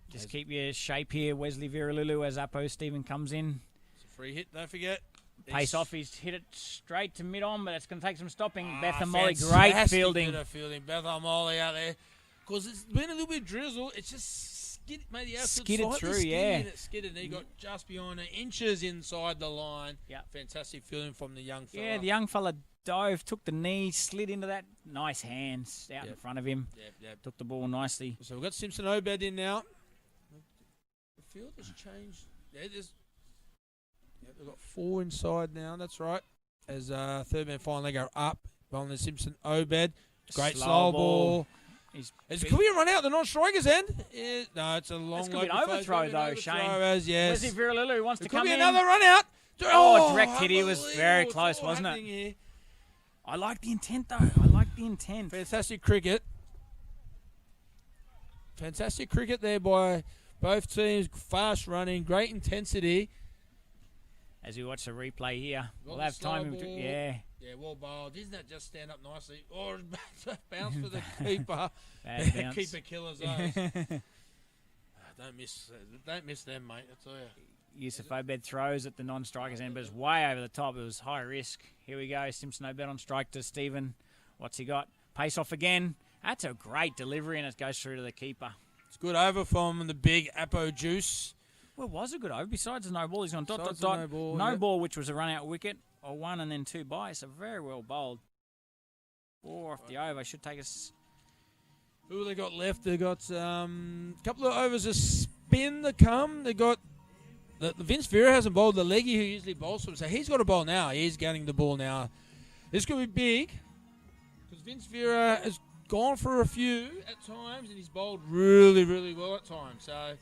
Just keep your shape here, Wesley Viralulu, as Apo Stephen comes in. It's a free hit, don't forget. Pace off, he's hit it straight to mid-on, but it's going to take some stopping. Beth Amoli, great fielding. Beth Amoli out there. Because it's been a little bit drizzle. It's just skidded through, yeah. Skidded. He got just behind it, inches inside the line. Yeah. Fantastic fielding from the young fella. Yeah, the young fella dove, took the knee, slid into that. Nice hands out in front of him. Yep. Took the ball nicely. So we've got Simpson Obed in now. The field has changed. We've got 4 inside now. That's right. As third man finally go up. Bowling the Simpson Obed. Great slow ball. Could we run out the non-strikers end? No, it's a long. It's going to be an overthrow though, Shane. Yes. Wesley Viralulu wants to come in. Could be another run out. Direct hit. He was very close, wasn't it? Here. I like the intent though. I like the intent. Fantastic cricket. Fantastic cricket there by both teams. Fast running, great intensity. As we watch the replay here, we'll have time. Yeah, well bowled. Doesn't that just stand up nicely? Or bounce for the keeper. Bad bounce. Keeper killers those. Don't miss them, mate. I tell you. Yusuf Obed throws at the non-striker's end, but it's way over the top. It was high risk. Here we go. Simpson Obed on strike to Stephen. What's he got? Pace off again. That's a great delivery, and it goes through to the keeper. It's good over from the big Apo Juice. Well, it was a good over. Besides the no ball, he's on dot. No ball, which was a run-out wicket, or 1 and then 2 by. So very well bowled. 4 off the over. Should take us... Who they got left? They got a couple of overs of spin to come. They got... The Vince Vera hasn't bowled. The leggy who usually bowls for him, so he's got a bowl now. He's getting the ball now. This could be big because Vince Vera has gone for a few at times and he's bowled really, really well at times. So,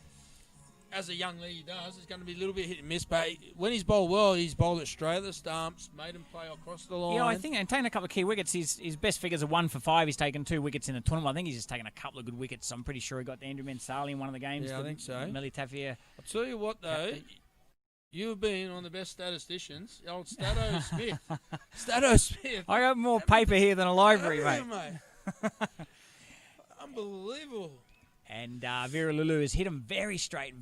as a young leggy does, it's going to be a little bit hit and miss. But when he's bowled well, he's bowled it straight at the stumps, made him play across the line. Yeah, I think, and taking a couple of key wickets, his best figures are 1 for 5. He's taken 2 wickets in the tournament. I think he's just taken a couple of good wickets. I'm pretty sure he got Andrew Mensali in one of the games. Yeah, I think so. Melly Tafia. I'll tell you what, though. You've been on the best statisticians, old Stato Smith. Stato Smith. I got more paper here than a library, mate. Unbelievable. And Vera Lulu has hit him very straight,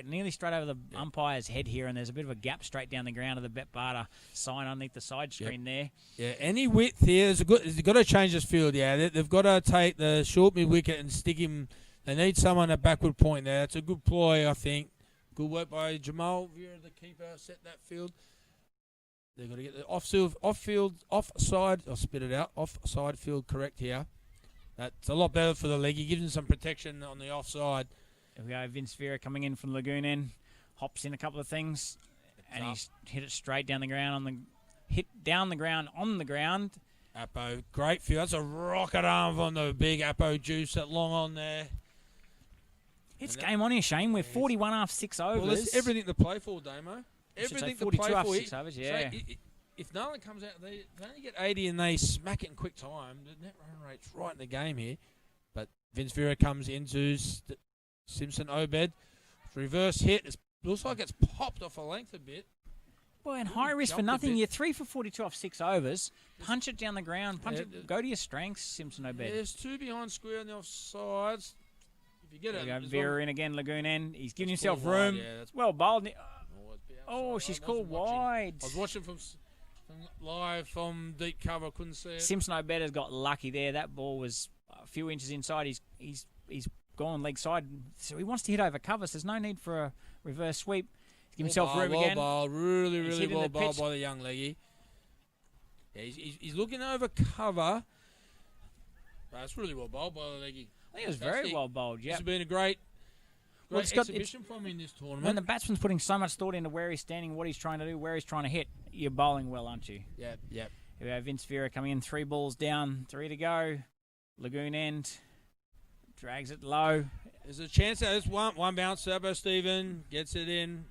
nearly straight over the umpire's head here, and there's a bit of a gap straight down the ground of the Bet Barter sign underneath the side screen there. Yeah, any width here, they've got to change this field, yeah. They've got to take the short mid-wicket and stick him. They need someone at backward point there. It's a good ploy, I think. Good work by Jamal Vera, the keeper, set that field. They've got to get the offside, I'll spit it out, offside field correct here. That's a lot better for the leg. He gives him some protection on the offside. There we go, Vince Vera coming in from Lagoon end, hops in a couple of things, and he's hit it straight down the ground on the ground. Apo, great field. That's a rocket arm on the big Apo Juice, that long on there. It's game on here, Shane. We're 41 after 6 overs. Well, there's everything to play for, Damo. Everything to play after for. 6 overs, yeah. So if Nolan comes out, they only get 80 and they smack it in quick time. The net run rate's right in the game here. But Vince Vera comes into Simpson Obed. Reverse hit. It looks like it's popped off a length a bit. Well, and high risk for nothing. You're 3 for 42 off 6 overs. Punch it down the ground. Go to your strengths, Simpson Obed. There's 2 behind square on the offsides. If you get it, Vera in again, Lagoon end. He's giving himself room. Yeah, well bowled. Oh, she's called wide. I was watching from live from deep cover. Couldn't see it. Simpson Obed has got lucky there. That ball was a few inches inside. He's gone leg side, so he wants to hit over cover. So there's no need for a reverse sweep. He's giving himself room again. Really well bowled by the young leggy. Yeah, he's looking over cover. That's really well bowled by the leggy. I think it was very well bowled, yeah. This has been a great exhibition from him in this tournament. When the batsman's putting so much thought into where he's standing, what he's trying to do, where he's trying to hit, you're bowling well, aren't you? Yep. Here we have Vince Vera coming in, 3 balls down, 3 to go. Lagoon end, drags it low. There's a chance that it's one bounce. Sabo Stephen gets it in.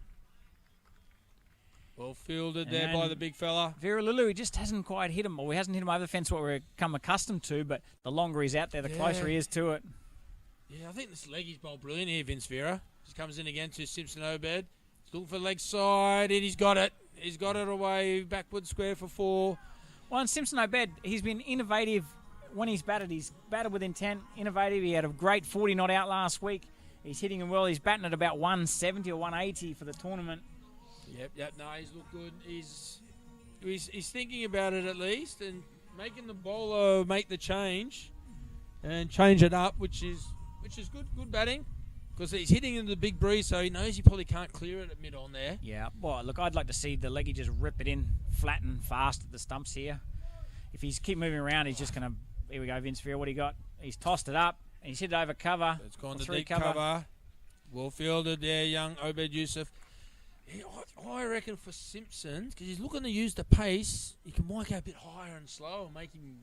Well fielded there by the big fella. Vera Lulu, he just hasn't quite hit him, or he hasn't hit him over the fence what we're become accustomed to, but the longer he's out there, the closer he is to it. Yeah, I think this leggy's bowled brilliant here, Vince Vera. Just comes in again to Simpson Obed. He's looking for leg side, and he's got it. He's got it away, backward square for 4. Well, and Simpson Obed, he's been innovative when he's batted. He's batted with intent, innovative. He had a great 40 not out last week. He's hitting him well. He's batting at about 170 or 180 for the tournament. Yep. No, he's looked good. He's thinking about it at least, and making the bowler make the change and change it up, which is good batting, because he's hitting into the big breeze, so he knows he probably can't clear it at mid on there. Yeah. Well, look, I'd like to see the leggy just rip it in flat and fast at the stumps here. If he's keep moving around, he's just going to. Here we go, Vince Vera. What he got? He's tossed it up. And he's hit it over cover. It's gone to deep cover. Well fielded there, young Obed Yusuf. I reckon for Simpson, because he's looking to use the pace, he can might go a bit higher and slower, make him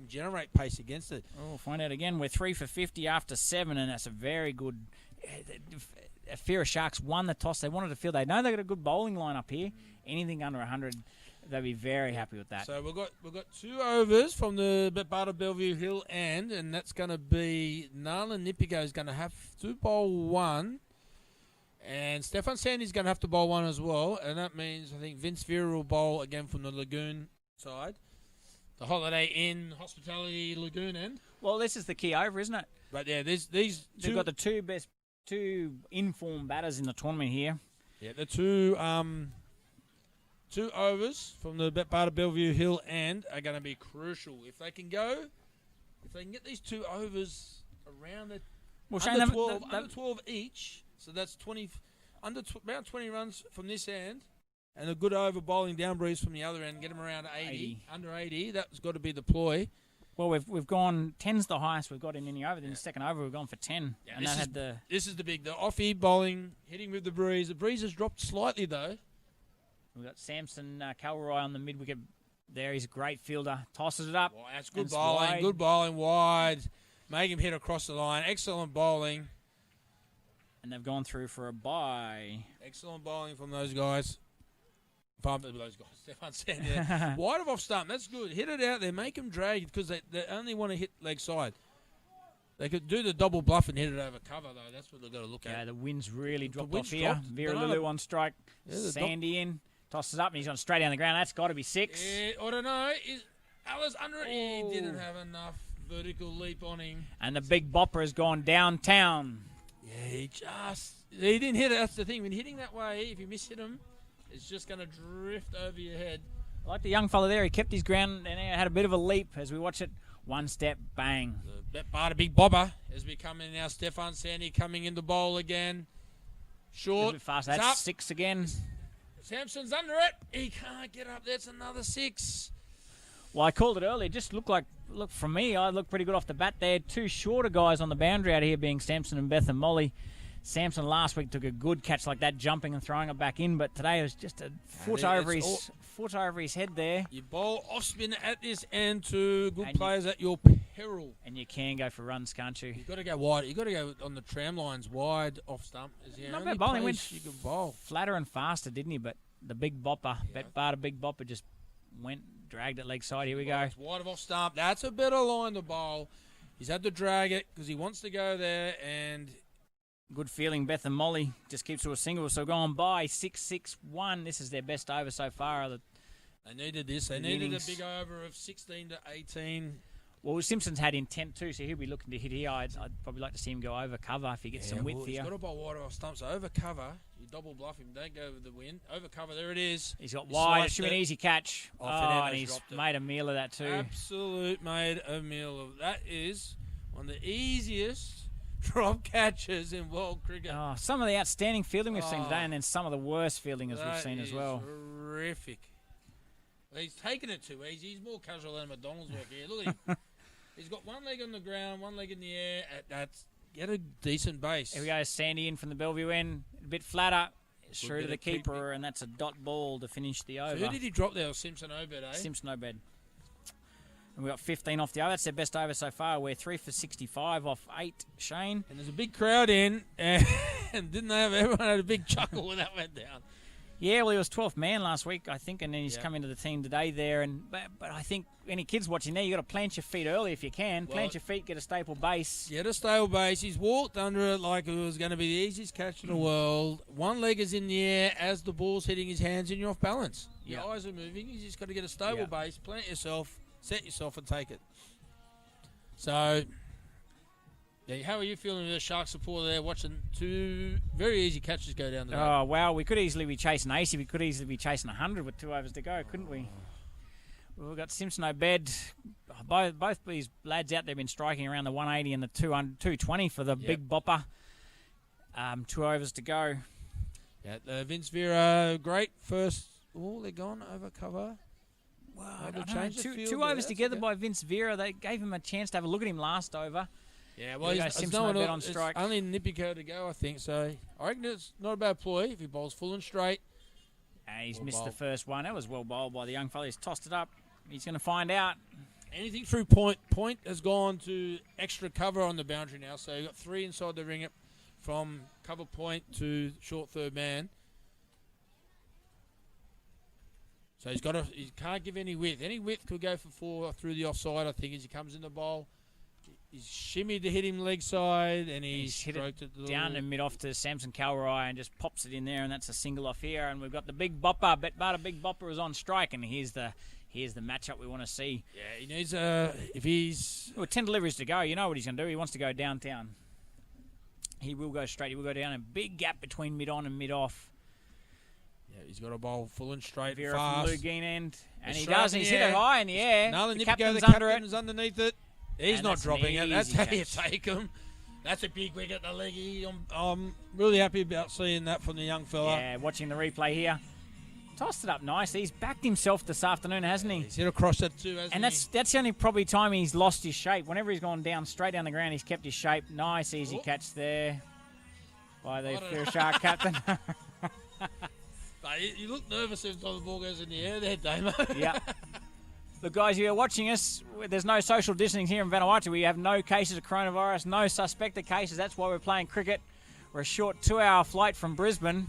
generate pace against it. Oh, we'll find out again. We're 3 for 50 after 7, and that's a very good. Ifira Sharks won the toss. They wanted to field. They know they've got a good bowling line up here. Anything under 100, they'll be very happy with that. So we've got 2 overs from the Barbara Bellevue Hill end, and that's going to be Nala Nipigo is going to have to bowl 1. And Stefan Sandy's going to have to bowl 1 as well. And that means, I think, Vince Vera will bowl again from the Lagoon side. The Holiday Inn Hospitality Lagoon end. Well, this is the key over, isn't it? But yeah, they've got the two two informed batters in the tournament here. Yeah, the two overs from the Beta Bellevue Hill end are going to be crucial. If they can get these two overs around the under 12 each, so that's 20, around 20 runs from this end, and a good over bowling down breeze from the other end, get them around 80. Under 80, that's got to be the ploy. Well, we've gone 10's the highest we've got in any over. Then the second over we've gone for 10. Yeah, and this is the off-ear bowling, hitting with the breeze. The breeze has dropped slightly though. We've got Samson Calroy on the mid-wicket there. He's a great fielder. Tosses it up. Well, that's good bowling. Good bowling wide. Make him hit across the line. Excellent bowling. And they've gone through for a bye. Excellent bowling from those guys. Stefan Sandy. Wide of off stump. That's good. Hit it out there. Make them drag because they only want to hit leg side. They could do the double bluff and hit it over cover, though. That's what they've got to look at. Yeah, the wind's really dropped off here. Vera Lulu on strike. Yeah, Sandy in. Tosses up and he's gone straight down the ground. That's got to be 6. Yeah, I don't know. Alice under it. He didn't have enough vertical leap on him. And the big bopper has gone downtown. Yeah, he didn't hit it. That's the thing. When hitting that way, if you miss hit him, it's just going to drift over your head. Like the young fella there, he kept his ground and had a bit of a leap as we watch it. One step, bang. The big bobber as we come in now. Stefan Sandy coming in the bowl again. Short. A bit fast. That's 6 again. Samson's under it. He can't get up. That's another 6. Well, I called it earlier. Just look from me, I look pretty good off the bat there. Two shorter guys on the boundary out here being Samson and Beth and Molly. Samson last week took a good catch like that, jumping and throwing it back in, but today it was just a foot over his head there. You bowl off spin at this end to good players at your peril. And you can go for runs, can't you? You've got to go wide. You've got to go on the tram lines wide off stump. Not bad bowling. Went you can bowl flatter and faster, didn't he? But the big bopper, big bopper just dragged it leg side. Here we go. It's wide of off stump. That's a better line to bowl. He's had to drag it because he wants to go there and... Good feeling, Beth and Molly just keeps to a single. So going by 6-6-1. This is their best over so far. They needed this. They needed a big over of 16 to 18. Well, Simpson's had intent too, so he'll be looking to hit here. I'd probably like to see him go over cover if he gets some width here. He's got to bowl wide off stumps. Over cover, you double bluff him. Don't go with the wind. Over cover, there it is. He's got wide. It should be an easy catch. And he's made a meal of that too. Absolute made a meal of that. Is one of the easiest drop catches in world cricket. Oh, some of the outstanding fielding we've seen today, and then some of the worst fielding as we've seen as well. Terrific. Well, he's taken it too easy. He's more casual than McDonald's work here. Look at him. He's got one leg on the ground, one leg in the air. Get a decent base. Here we go, Sandy in from the Bellevue end. A bit flatter. Through to the keeper, and that's a dot ball to finish the over. So who did he drop there? Simpson Obed, eh? Simpson Obed. And we got 15 off the over. That's their best over so far. We're 3 for 65 off 8, Shane. And there's a big crowd in, and everyone had a big chuckle when that went down. Yeah, well, he was 12th man last week, I think, and then he's come into the team today there. But I think any kids watching there, you got to plant your feet early if you can. Plant your feet, get a staple base. Get a stable base. He's walked under it like it was going to be the easiest catch in the world. One leg is in the air as the ball's hitting his hands, and you're off balance. Your eyes are moving. You just got to get a stable base, plant yourself, set yourself, and take it. So, how are you feeling with the Shark supporter there watching two very easy catches go down the road? Oh, wow. We could easily be chasing 80. We could easily be chasing 100 with 2 overs to go, couldn't we? We've got Simpson Obed. Both these lads out there have been striking around the 180 and the 220 for the big bopper. 2 overs to go. Yeah, Vince Vera, great first. Oh, they're gone over cover. Wow, two overs together by Vince Vera. They gave him a chance to have a look at him last over. Yeah, well, he's no one on strike. It's only Nipico to go, I think. So I reckon it's not a bad ploy if he bowls full and straight. He's missed the first one. That was well bowled by the young fella. He's tossed it up. He's going to find out. Anything through point. Point has gone to extra cover on the boundary now. So you've got 3 inside the ring from cover point to short third man. So he can't give any width. Any width could go for 4 through the offside, I think, as he comes in the bowl. He's shimmied to hit him leg side, and he's hit it down and mid off to Samson Calroy and just pops it in there, and that's a single off here. And we've got the big bopper. Betbata Big Bopper is on strike, and here's the matchup we want to see. Yeah, he needs if he's 10 deliveries to go. You know what he's going to do. He wants to go downtown. He will go straight. He will go down. A big gap between mid-on and mid-off. Yeah, he's got a bowl full and straight, Ifira fast. from Lugin end. And he Straight does. in He's the hit it air. high in the air. No, The the captain's under it. captain's underneath it. He's And not that's an dropping it. That's easy how you catch. take him. That's a big wicket, the leggy. I'm really happy about seeing that from the young fella. Yeah, watching the replay here. Tossed it up nice. He's backed himself this afternoon, hasn't he? He's hit across that too, hasn't And he? that's the only probably time he's lost his shape. Whenever he's gone down straight down the ground, he's kept his shape. Nice, easy catch there by the Ifira Shark captain. But you look nervous every time the ball goes in the air there, Damo. Yeah. Look, guys, you are watching us. There's no social distancing here in Vanuatu. We have no cases of coronavirus, no suspected cases. That's why we're playing cricket. We're a short 2-hour flight from Brisbane.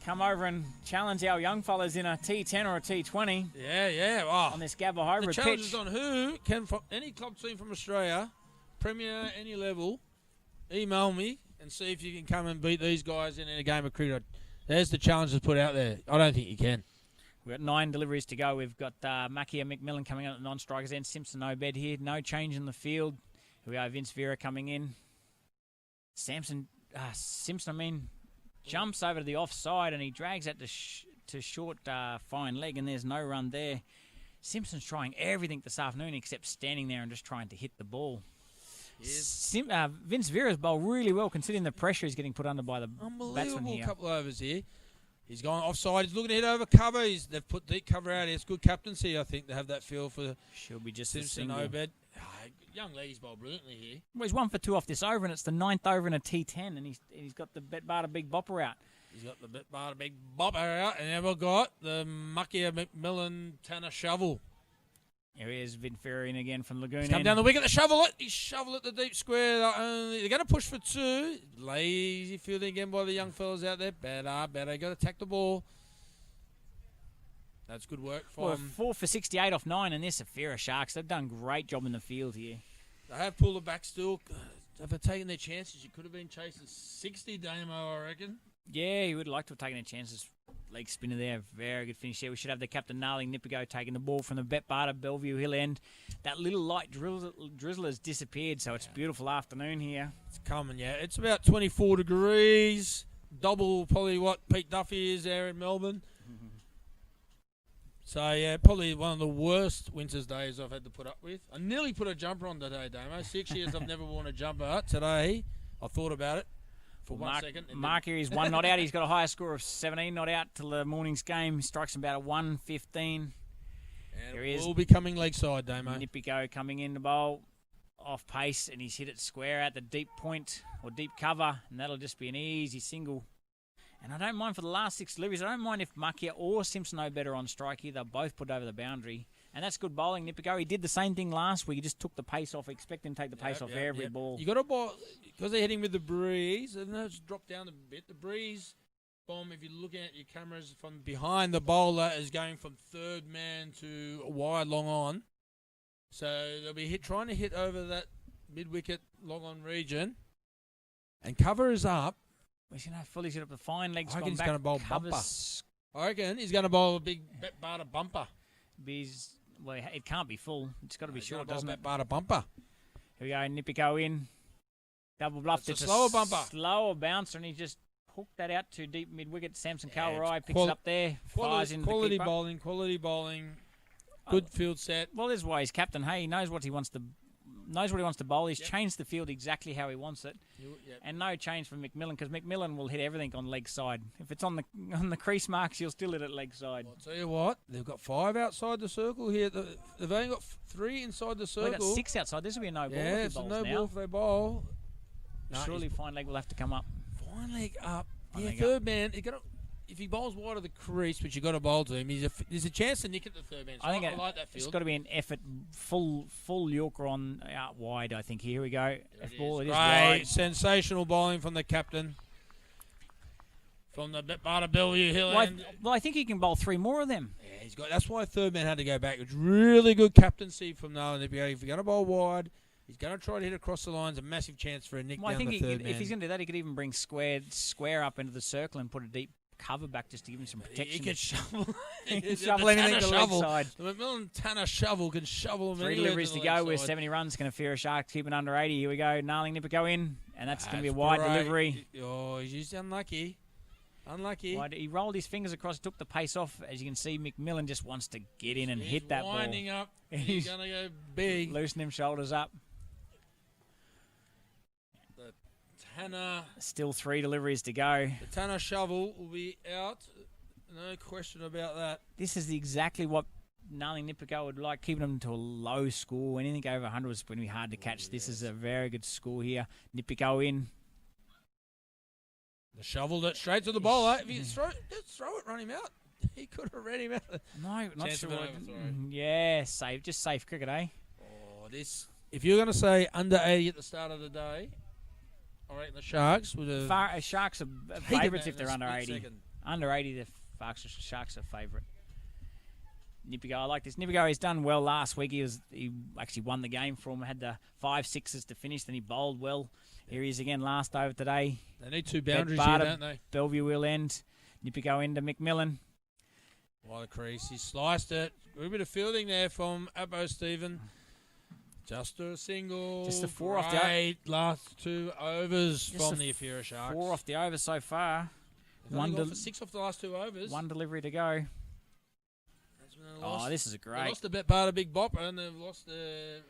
Come over and challenge our young fellas in a T10 or a T20 Yeah. Oh. on this Gabba hybrid The challenge pitch. is on who can, from any club team from Australia, Premier, any level, email me and see if you can come and beat these guys in a game of cricket. There's the challenge that's put out there. I don't think you can. We've got 9 deliveries to go. We've got Makia McMillan coming out at the non-strikers end. Simpson Obed here. No change in the field. Here we are, Vince Vera coming in. Simpson, jumps over to the offside and he drags that to short fine leg, and there's no run there. Simpson's trying everything this afternoon except standing there and just trying to hit the ball. Vince Vera's bowled really well considering the pressure he's getting put under by the batsman Unbelievable here. couple of overs here. He's gone offside. He's looking to hit over cover. They've put deep cover out here. It's good captaincy, I think, to have that feel for She'll be just Simpson a single. Obed. Young lady's bowled brilliantly here. Well, he's 1 for 2 off this over, and it's the 9th over in a T10, and he's got the Betbarter Big Bopper out. He's got the Betbarter Big Bopper out, and then we've got the Makia McMillan Tanner shovel. Here he is, Vin Ferry in again from Lagoon. He's come down the wicket to shovel it. He's shovel it the deep square. They're going to push for 2. Lazy fielding again by the young fellas out there. Better. Got to attack the ball. That's good work from... Well, 4 for 68 off 9 in this Ifira Sharks. They've done a great job in the field here. They have pulled it back still. Have they taken their chances? You could have been chasing 60, Damo, I reckon. Yeah, he would like to have taken their chances. Leg spinner there. Very good finish there. We should have the captain, Gnarling Nipigo, taking the ball from the Betbarter Bellevue Hill end. That little light drizzle has disappeared, so it's a beautiful afternoon here. It's coming, yeah. It's about 24 degrees. Double probably what Pete Duffy is there in Melbourne. So, yeah, probably one of the worst winter's days I've had to put up with. I nearly put a jumper on today, Damo. 6 years I've never worn a jumper. Today, I thought about it for 1 second. Mark here is 1 not out. He's got a higher score of 17 not out till the morning's game. Strikes about a 115. Here he is. Will be coming leg side, Damo. Nipigo coming in the bowl. Off pace, and he's hit it square out the deep point or deep cover, and that'll just be an easy single. And I don't mind for the last 6 deliveries. I don't mind if Makia or Simpson are better on strike here. They'll both put over the boundary. And that's good bowling, Nipigo. He did the same thing last week. He just took the pace off. Expect him to take the pace off every ball. You got to bowl, because they're hitting with the breeze, and it's dropped down a bit. The breeze bomb, if you're looking at your cameras from behind the bowler, is going from third man to wide long on. So they'll be trying to hit over that mid-wicket long on region. And cover is up. He's going to fully set up the fine legs. I reckon he's back. going to bowl bumper. I reckon he's going to bowl a big Betbarter bumper. Well, it can't be full. It's got to be short, doesn't it? Betbarter bumper. Here we go. Nipigo in. Double bluff. It's a slower bumper. Slower bouncer, and he just hooked that out to deep mid-wicket. Samson Kalwarai picks it up there. Fires into the keeper. Quality bowling. Good field set. Well, this is why he's captain. Hey, he knows what he wants to bowl. He's changed the field exactly how he wants it. And no change for McMillan, because McMillan will hit everything on leg side. If it's on the crease marks, he'll still hit it leg side. I'll tell you what, they've got 5 outside the circle here. They've only got 3 inside the circle. They've got 6 outside. This will be a no ball. Yeah, it's a no ball if they bowl. Surely fine leg will have to come up. Fine leg up. Third man. If he bowls wide of the crease, which you've got to bowl to him, there's a chance to nick at the third man. So I like that field. It's got to be an effort, full Yorker on out wide, I think. Here we go. F-ball, it is wide. Sensational bowling from the captain. From the Betbarter Bellevue Hill end. Well, I think he can bowl 3 more of them. Yeah, that's why third man had to go back. It's really good captaincy from Nolan. If you're going to bowl wide, he's going to try to hit across the lines. A massive chance for a nick down the third man. If he's going to do that, he could even bring square up into the circle and put a deep cover back just to give him some protection. He can shovel. He can shovel anything to the leg side. The McMillan Tanner shovel can shovel him. 3 deliveries to go with 70 runs. Going to Ifira Sharks keeping under 80. Here we go. Gnarling Nipper go in. And that's going to be a wide delivery. Oh, he's just unlucky. Unlucky. He rolled his fingers across, took the pace off. As you can see, McMillan just wants to get in and hit that ball. He's winding up. He's going to go big. Loosen him shoulders up. The Tanner. Still 3 deliveries to go. The Tanner shovel will be out. No question about that. This is exactly what Narling Nipico would like, keeping them to a low score. Anything over 100 was going to be hard to catch. This is a very good score here. Nipico in. The shoveled it straight to the bowler. If you throw it, run him out. He could have ran him out. No, not sure. Yeah, safe. Just safe cricket, eh? Oh, this. If you're going to say under 80 at the start of the day, I reckon the Sharks would have. Sharks are favourites if they're under 80. Second. Under 80, the Sharks are favourite. Nipigo, I like this. Nipigo, he's done well last week. He actually won the game for him. Had the 5 sixes to finish, then he bowled well. Here he is again last over today. They need 2 boundaries here, don't they? Bellevue will end. Nipigo into McMillan. Wide the crease. He sliced it. A little bit of fielding there from Abbo Stephen. Just a single. Just a 4 off the last 2 overs from the Ifira Sharks. 4 off the over so far. For 6 off the last 2 overs. 1 delivery to go. This is a great. They lost a bit part of Big Bopper and they've lost their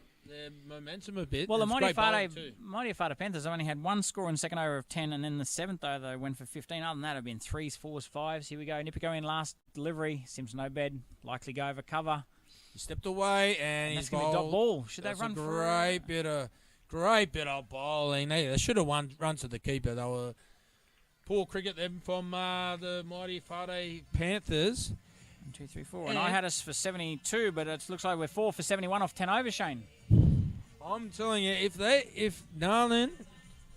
momentum a bit. Well, the Mighty Efate Panthers only had 1 score in second over of 10, and then the 7th over they went for 15. Other than that, it have been 3s, 4s, 5s. Here we go. Nipico in last delivery. Sims no bed. Likely go over cover. He stepped away and he's going to be dot ball. Should they run for a great bit of bowling. They should have run to the keeper. They were poor cricket them from the Mighty Efate Panthers. 1, 2, 3, 4. And I had us for 72, but it looks like we're 4 for 71 off 10 over, Shane. I'm telling you, if Narlin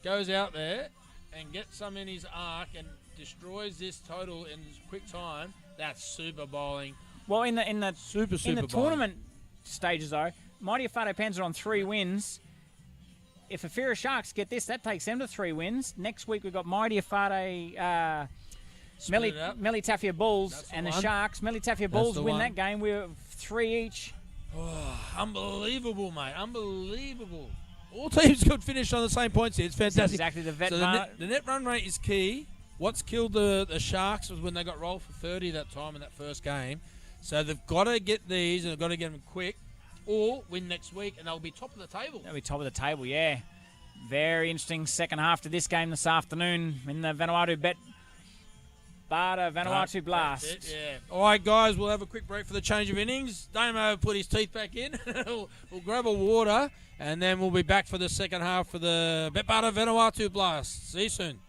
goes out there and gets some in his arc and destroys this total in quick time, that's super bowling. Well, in the super tournament stages though, Mighty Efate Panthers are on 3 wins. If Ifira Sharks get this, that takes them to 3 wins. Next week we've got Mighty Efate Melitafia Bulls and the Sharks. Melitafia Bulls win that game. We're 3 each. Oh, unbelievable, mate. Unbelievable. All teams could finish on the same points here. It's fantastic. Exactly. The net run rate is key. What's killed the Sharks was when they got rolled for 30 that time in that first game. So they've got to get these and they've got to get them quick or win next week and they'll be top of the table. They'll be top of the table, yeah. Very interesting second half to this game this afternoon in the Vanuatu Vanuatu Blast. Yeah. All right, guys, we'll have a quick break for the change of innings. Damo put his teeth back in. we'll grab a water, and then we'll be back for the second half for the Betbada Vanuatu Blast. See you soon.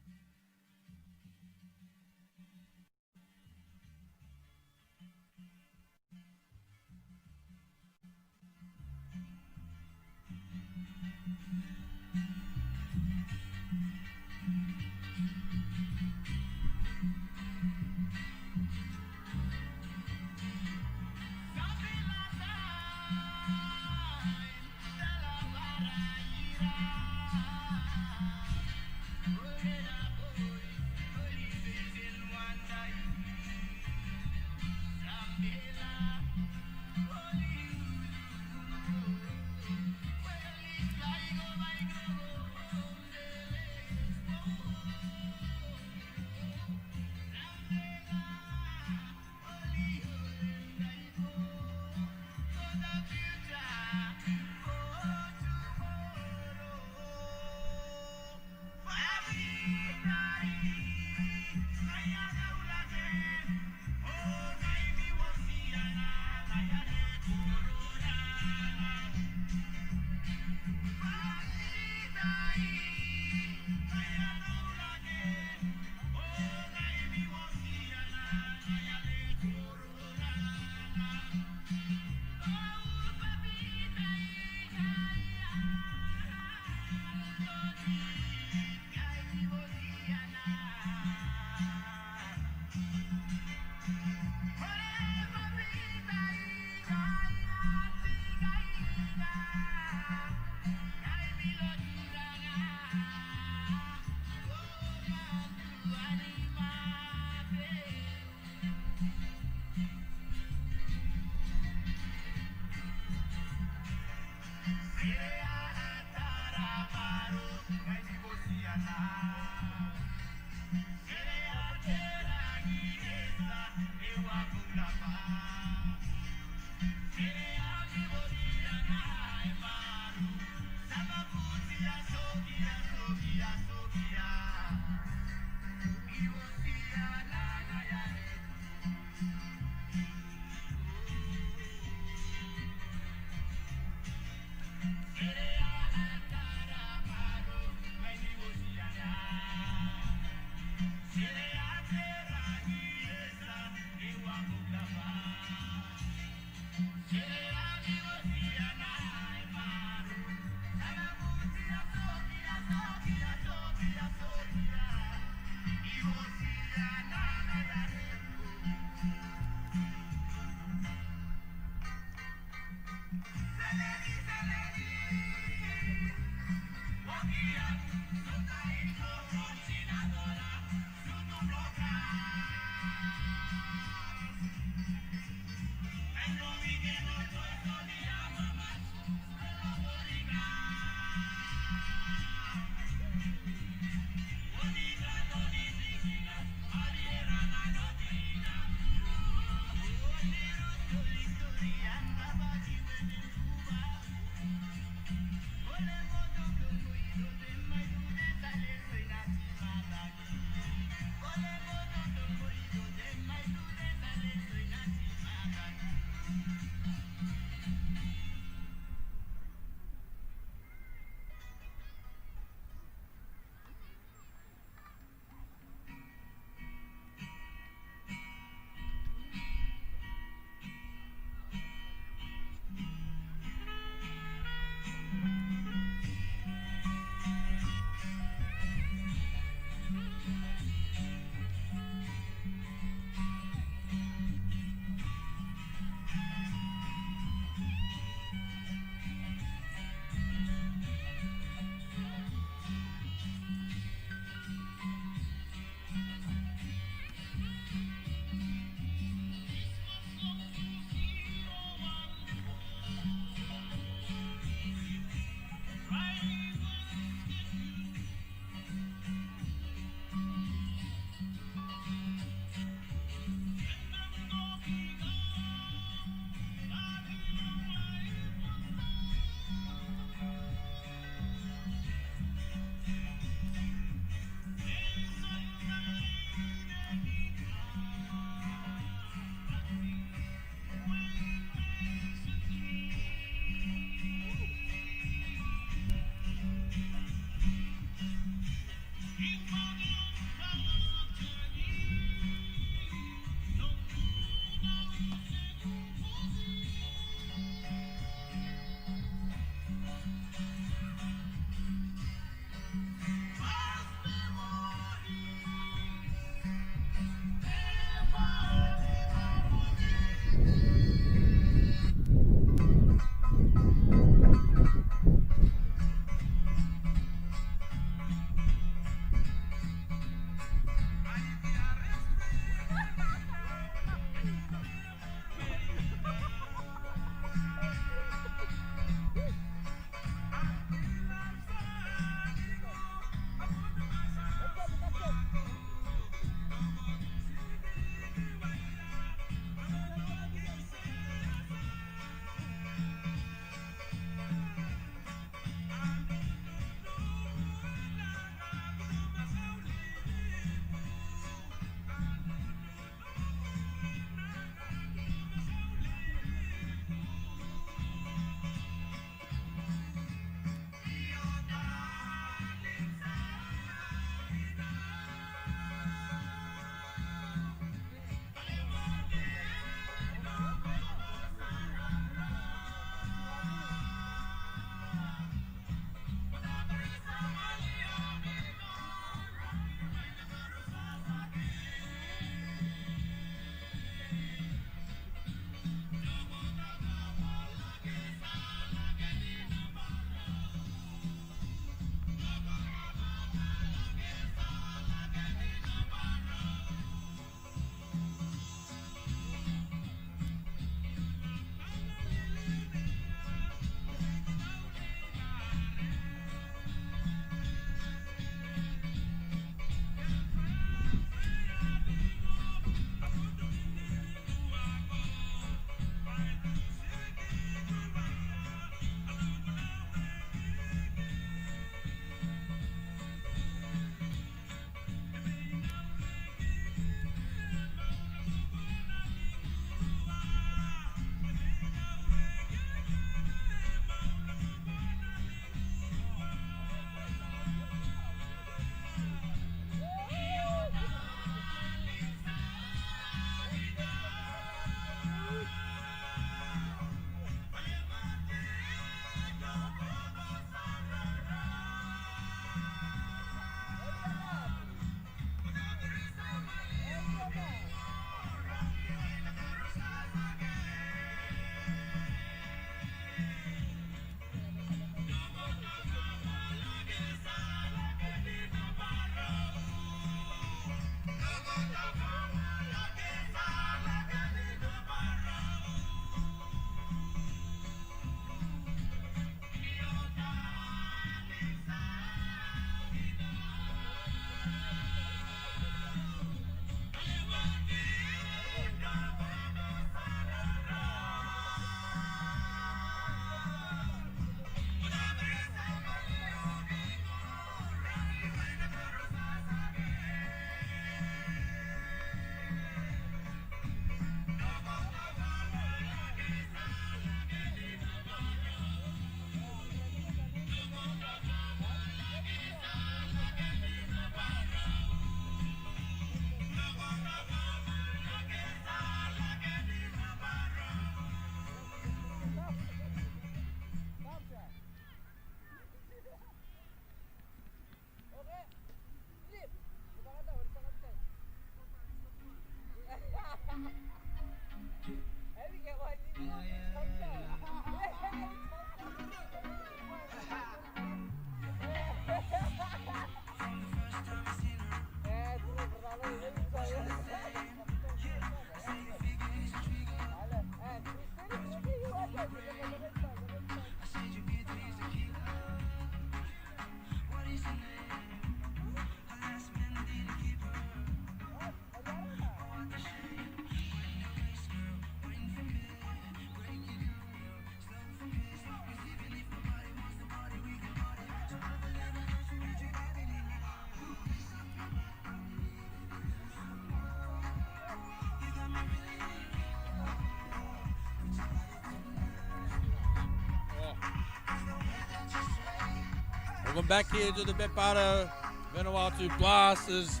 Welcome back here to the Betbarter Vanuatu Blast as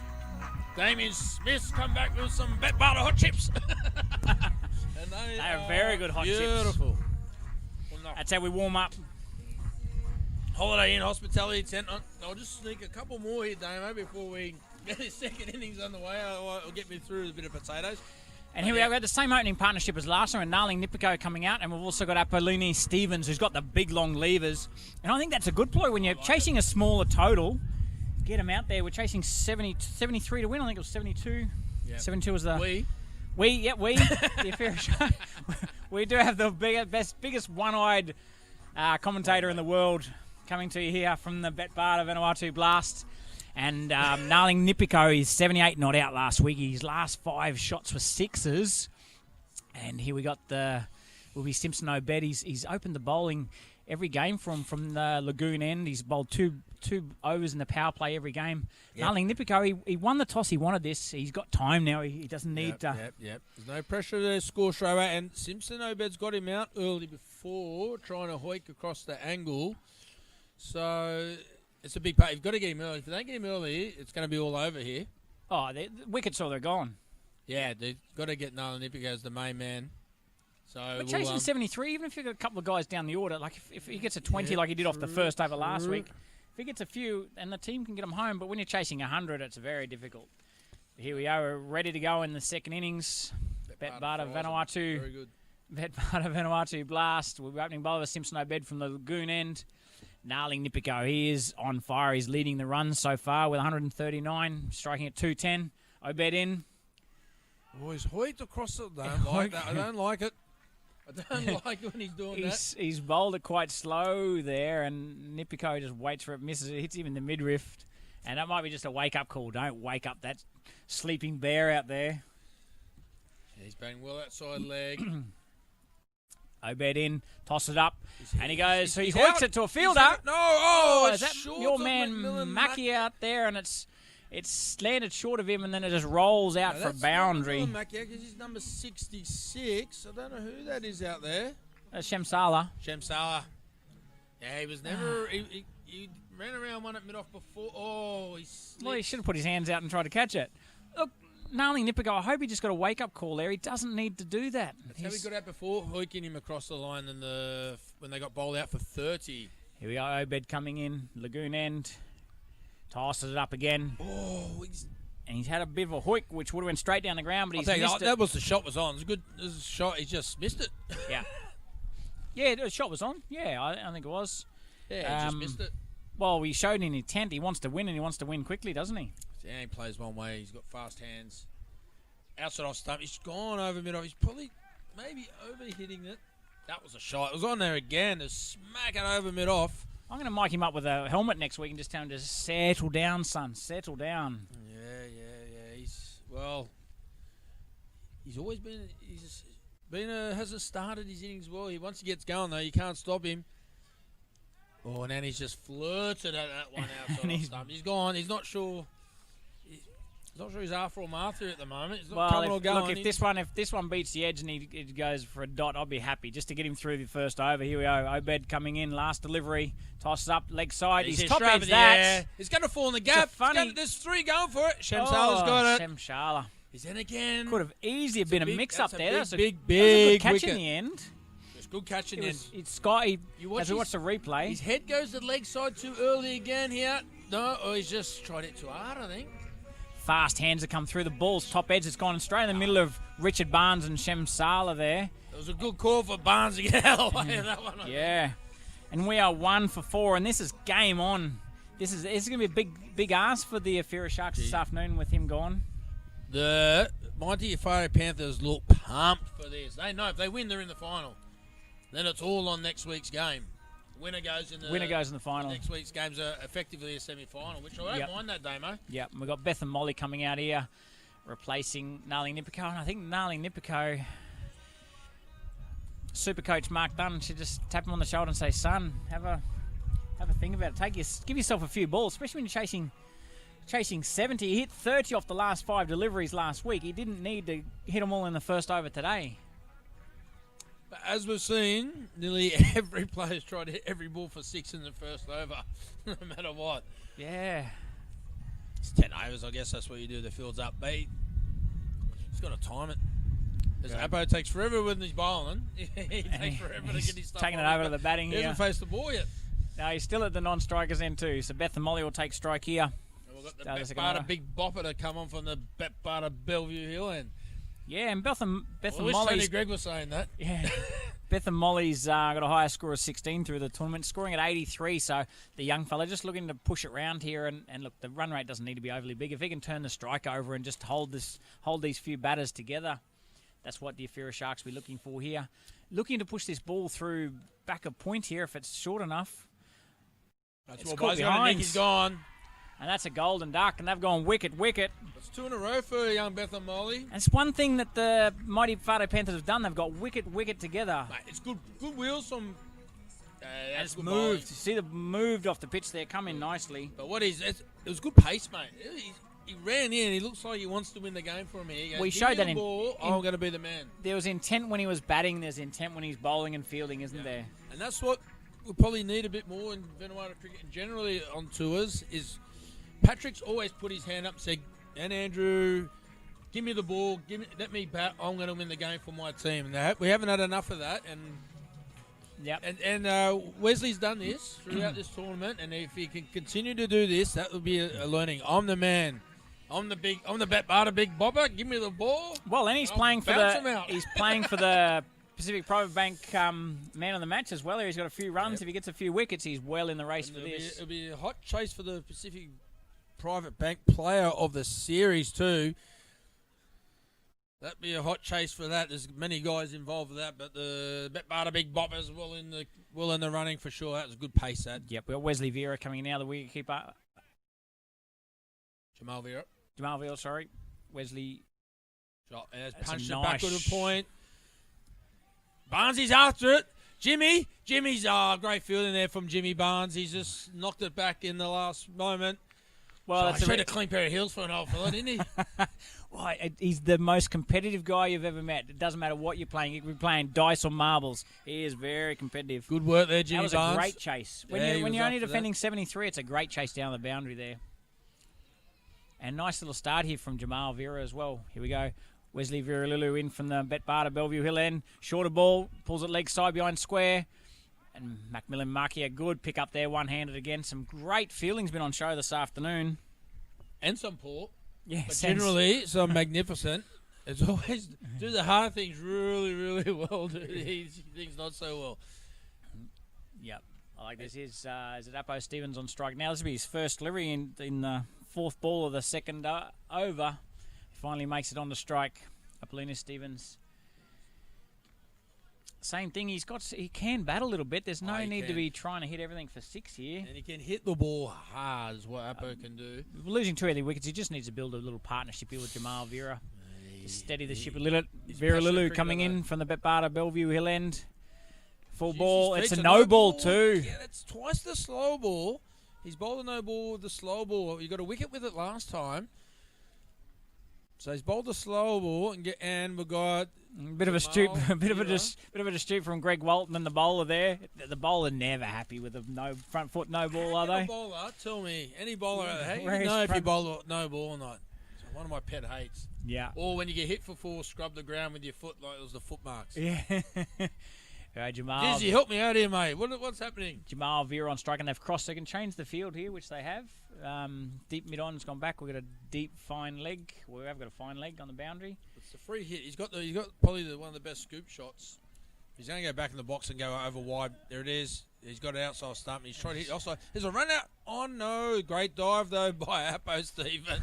Damien Smith's come back with some Betbarter hot chips. And they are very good hot chips. Beautiful. That's how we warm up. Holiday Inn Hospitality Tent. I'll just sneak a couple more here, Damo, before we get the second innings underway. It'll get me through a bit of potatoes. And here we are. We had the same opening partnership as last time, and Narling Nipico coming out, and we've also got Apollini Stevens, who's got the big long levers. And I think that's a good ploy when you're chasing a smaller total. Get them out there. We're chasing 73 to win. I think it was 72. Yep. 72 was the... We. The Ifira show. We do have the biggest one-eyed commentator in the world coming to you here from the Betbarter Vanuatu Blast. And Narling Nipico is 78 not out last week. His last 5 shots were sixes. And here we got will be Simpson Obed. He's opened the bowling every game from the Lagoon end. He's bowled two overs in the power play every game. Yep. Narling Nipico, he won the toss. He wanted this. He's got time now. He doesn't need to... Yep. There's no pressure to score straight away. And Simpson Obed's got him out early before, trying to hoik across the angle. So... it's a big part. You've got to get him early. If you don't get him early, it's going to be all over here. Oh, the wickets, they're gone. Yeah, they've got to get Narling Nipico as the main man. So we're chasing 73, even if you've got a couple of guys down the order. Like if he gets a 20 like he did off the first over last week, if he gets a few, and the team can get him home. But when you're chasing 100, it's very difficult. Here we are, we're ready to go in the second innings. Betbarter Vanuatu. Very good. Betbarter Vanuatu Blast. We'll be opening bowler Simpson Obed from the Lagoon end. Narling Nipico, he is on fire. He's leading the runs so far with 139, striking at 210. Obed in. Oh, he's hoiked across it. I don't like that. I don't like it. I don't like it when he's doing that. He's bowled it quite slow there, and Nipico just waits for it, misses it, hits him in the mid-rift. And that might be just a wake-up call. Don't wake up that sleeping bear out there. Yeah, he's batting well outside leg. Obed in, toss it up, and he goes. So he hoiks it to a fielder. No, is that your man Mackie out there? And it's landed short of him, and then it just rolls out for a boundary. Mackie, because he's number 66. I don't know who that is out there. Shamsala. Yeah, he was never. He ran around one at mid-off before. Oh, he slipped. Well, he should have put his hands out and tried to catch it. Look. Narling Nipico, I hope he just got a wake-up call there. He doesn't need to do that. That's how he got out before, hoiking him across the line when they got bowled out for 30. Here we are, Obed coming in, Lagoon end, tosses it up again. Oh, and he's had a bit of a hoik, which would have went straight down the ground, but he's missed it. That was the shot was on. It was a good shot. He just missed it. Yeah. Yeah, the shot was on. Yeah, I think it was. Yeah, he just missed it. Well, he showed in intent. He wants to win, and he wants to win quickly, doesn't he? He plays one way. He's got fast hands. Outside off stump. He's gone over mid-off. He's probably maybe over-hitting it. That was a shot. It was on there again to smack it over mid-off. I'm going to mic him up with a helmet next week and just tell him to settle down, son. Settle down. Yeah. He's always been... hasn't started his innings well. Once he gets going, though, you can't stop him. Oh, and then he's just flirted at that one outside off stump. He's gone. He's not sure... He's not sure he's after or Martha at the moment. He's not coming or going. Look, if this one beats the edge and he goes for a dot, I'll be happy just to get him through the first over. Here we go. Obed coming in, last delivery, tosses up, leg side. He's top edge that. He's going to fall in the gap. There's three going for it. Shamsala's got it. Shamsala. He's in again. Could have easily been a mix-up there. That's a big good catch in the end. It's good catch in the end. It's Scotty, as we watch the replay. His head goes to the leg side too early again here. No, or he's just tried it too hard, I think. Fast hands that come through the ball's top edge. It's gone straight in the middle of Richard Barnes and Shamsala there. It was a good call for Barnes to get out of the way of that one. Yeah. And we are 1 for 4, and this is game on. This is going to be a big ask for the Ifira Sharks this afternoon with him gone. The mighty Efate Panthers look pumped for this. They know if they win, they're in the final. Then it's all on next week's game. Winner goes in the final. Next week's games are effectively a semi-final, which I don't mind that, Damo. Yep, we've got Beth and Molly coming out here, replacing Gnarly Nipico. And I think Gnarly Nipico, super coach Mark Dunn, should just tap him on the shoulder and say, son, have a think about it. Give yourself a few balls, especially when you're chasing 70. He hit 30 off the last 5 deliveries last week. He didn't need to hit them all in the first over today. But as we've seen, nearly every player's tried to hit every ball for 6 in the first over, no matter what. Yeah. It's 10 overs, I guess that's what you do. The field's up. But he's got to time it. Because Abbo takes forever when he's bowling. He takes forever to get his stuff taking it over to the batting here. He hasn't faced the ball yet. No, he's still at the non-strikers end too. So Beth and Molly will take strike here. And we've got the Bet Barter Big Bopper to come on from the Bet Barter Bellevue Hill end. Yeah, and Beth and Molly's... Tony Gregg was saying that. Yeah. Beth and Molly's got a higher score of 16 through the tournament, scoring at 83. So the young fella just looking to push it round here. And look, the run rate doesn't need to be overly big. If he can turn the strike over and just hold these few batters together, that's what the Ifira Sharks will be looking for here. Looking to push this ball through back a point here if it's short enough. That's what caught behind. He's gone. And that's a golden duck, and they've gone wicket. It's 2 in a row for young Beth and Molly. And it's one thing that the mighty Efate Panthers have done. They've got wicket together. Mate, it's good wheels from... and it's moved. Bowling. You see they've moved off the pitch there, come in nicely. But it was good pace, mate. He ran in. He looks like he wants to win the game for him here. He goes, we showed that I'm going to be the man. There was intent when he was batting. There's intent when he's bowling and fielding, isn't there? And that's what we probably need a bit more in Vanuatu cricket and generally on tours is... Patrick's always put his hand up and said, and Andrew, give me the ball, let me bat, I'm going to win the game for my team. And we haven't had enough of that. And Wesley's done this throughout this tournament, and if he can continue to do this, that will be a learning. I'm the man. I'm the Bet Barter Big Bopper. Give me the ball. Well, and he's playing for the Pacific Private Bank man of the match as well. He's got a few runs. Yep. If he gets a few wickets, he's well in the race for this. It'll be a hot chase for the Pacific Private Bank Player of the Series too. That'd be a hot chase for that. There's many guys involved with that, but the Bet Barter Big Boppers well in the running for sure. That was a good pace. That. Yep, we've got Wesley Vera coming in now, the wicketkeeper. Jamal Vera, sorry. Wesley. Shot has punched it back to the point. Barnesi's after it. Jimmy's great fielding there from Jimmy Barnes. He's just knocked it back in the last moment. Well, that's a clean pair of heels for an old fella, didn't he? Well, he's the most competitive guy you've ever met. It doesn't matter what you're playing. You could be playing dice or marbles. He is very competitive. Good work there, Jimmy Barnes. That was a great chase. When you're only defending 73, it's a great chase down the boundary there. And nice little start here from Jamal Vera as well. Here we go. Wesley Vera Lulu in from the Bet Barter Bellevue Hill end. Shorter ball, pulls it leg side behind square. And Macmillan Markey, a good pick up there, one-handed again. Some great fielding's been on show this afternoon. And some poor. Yeah, but generally, some magnificent. It's always do the hard things really, really well. Do these things not so well. Yep. I like this. Is it Apo Stevens on strike now? This will be his first delivery in the fourth ball of the second over. Finally makes it on the strike. Apollina Stevens. Same thing. He can bat a little bit. There's no need to be trying to hit everything for 6 here. And he can hit the ball hard, is what Apo can do. Losing 2 early wickets, he just needs to build a little partnership here with Jamal Vera. Just steady the ship a little. Vera Lulu coming in from the Betbarda Bellevue Hill End. Full ball. It's a no ball too. Yeah, that's twice the slow ball. He's bowled a no ball with the slow ball. You got a wicket with it last time. So he's bowled the slow ball and we've got a bit of a stoop, a bit of a stoop from Greg Walton and the bowler there. The bowler never happy with a no front foot no ball, are they? Bowler, tell me, any bowler, how do you know if you bowl no ball or not? It's one of my pet hates. Yeah. Or when you get hit for 4, scrub the ground with your foot like it was the foot marks. Yeah. Jamal. Jeez, help me out here, mate. What's happening? Jamal Vera on strike, and they've crossed. They can change the field here, which they have. Deep mid-on's gone back. We've got a deep fine leg. We have got a fine leg on the boundary. It's a free hit. He's got probably one of the best scoop shots. He's going to go back in the box and go over wide. There it is. He's got an outside stump. He's trying to hit outside. There's a run out. Oh, no. Great dive, though, by Apo Stephen.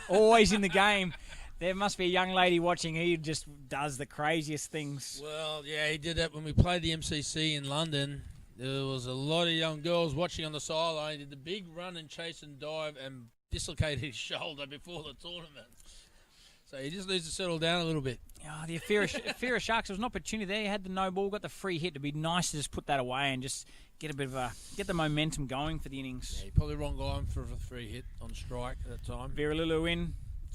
Always in the game. There must be a young lady watching. He just does the craziest things. Well, yeah, he did that when we played the MCC in London. There was a lot of young girls watching on the sideline. He did the big run and chase and dive and dislocated his shoulder before the tournament. So he just needs to settle down a little bit. Oh, the Ifira Sharks, there was an opportunity there. He had the no ball, got the free hit. It'd be nice to just put that away and just get the momentum going for the innings. Yeah, probably wrong guy for a free hit on strike at that time. Vera Lulu in.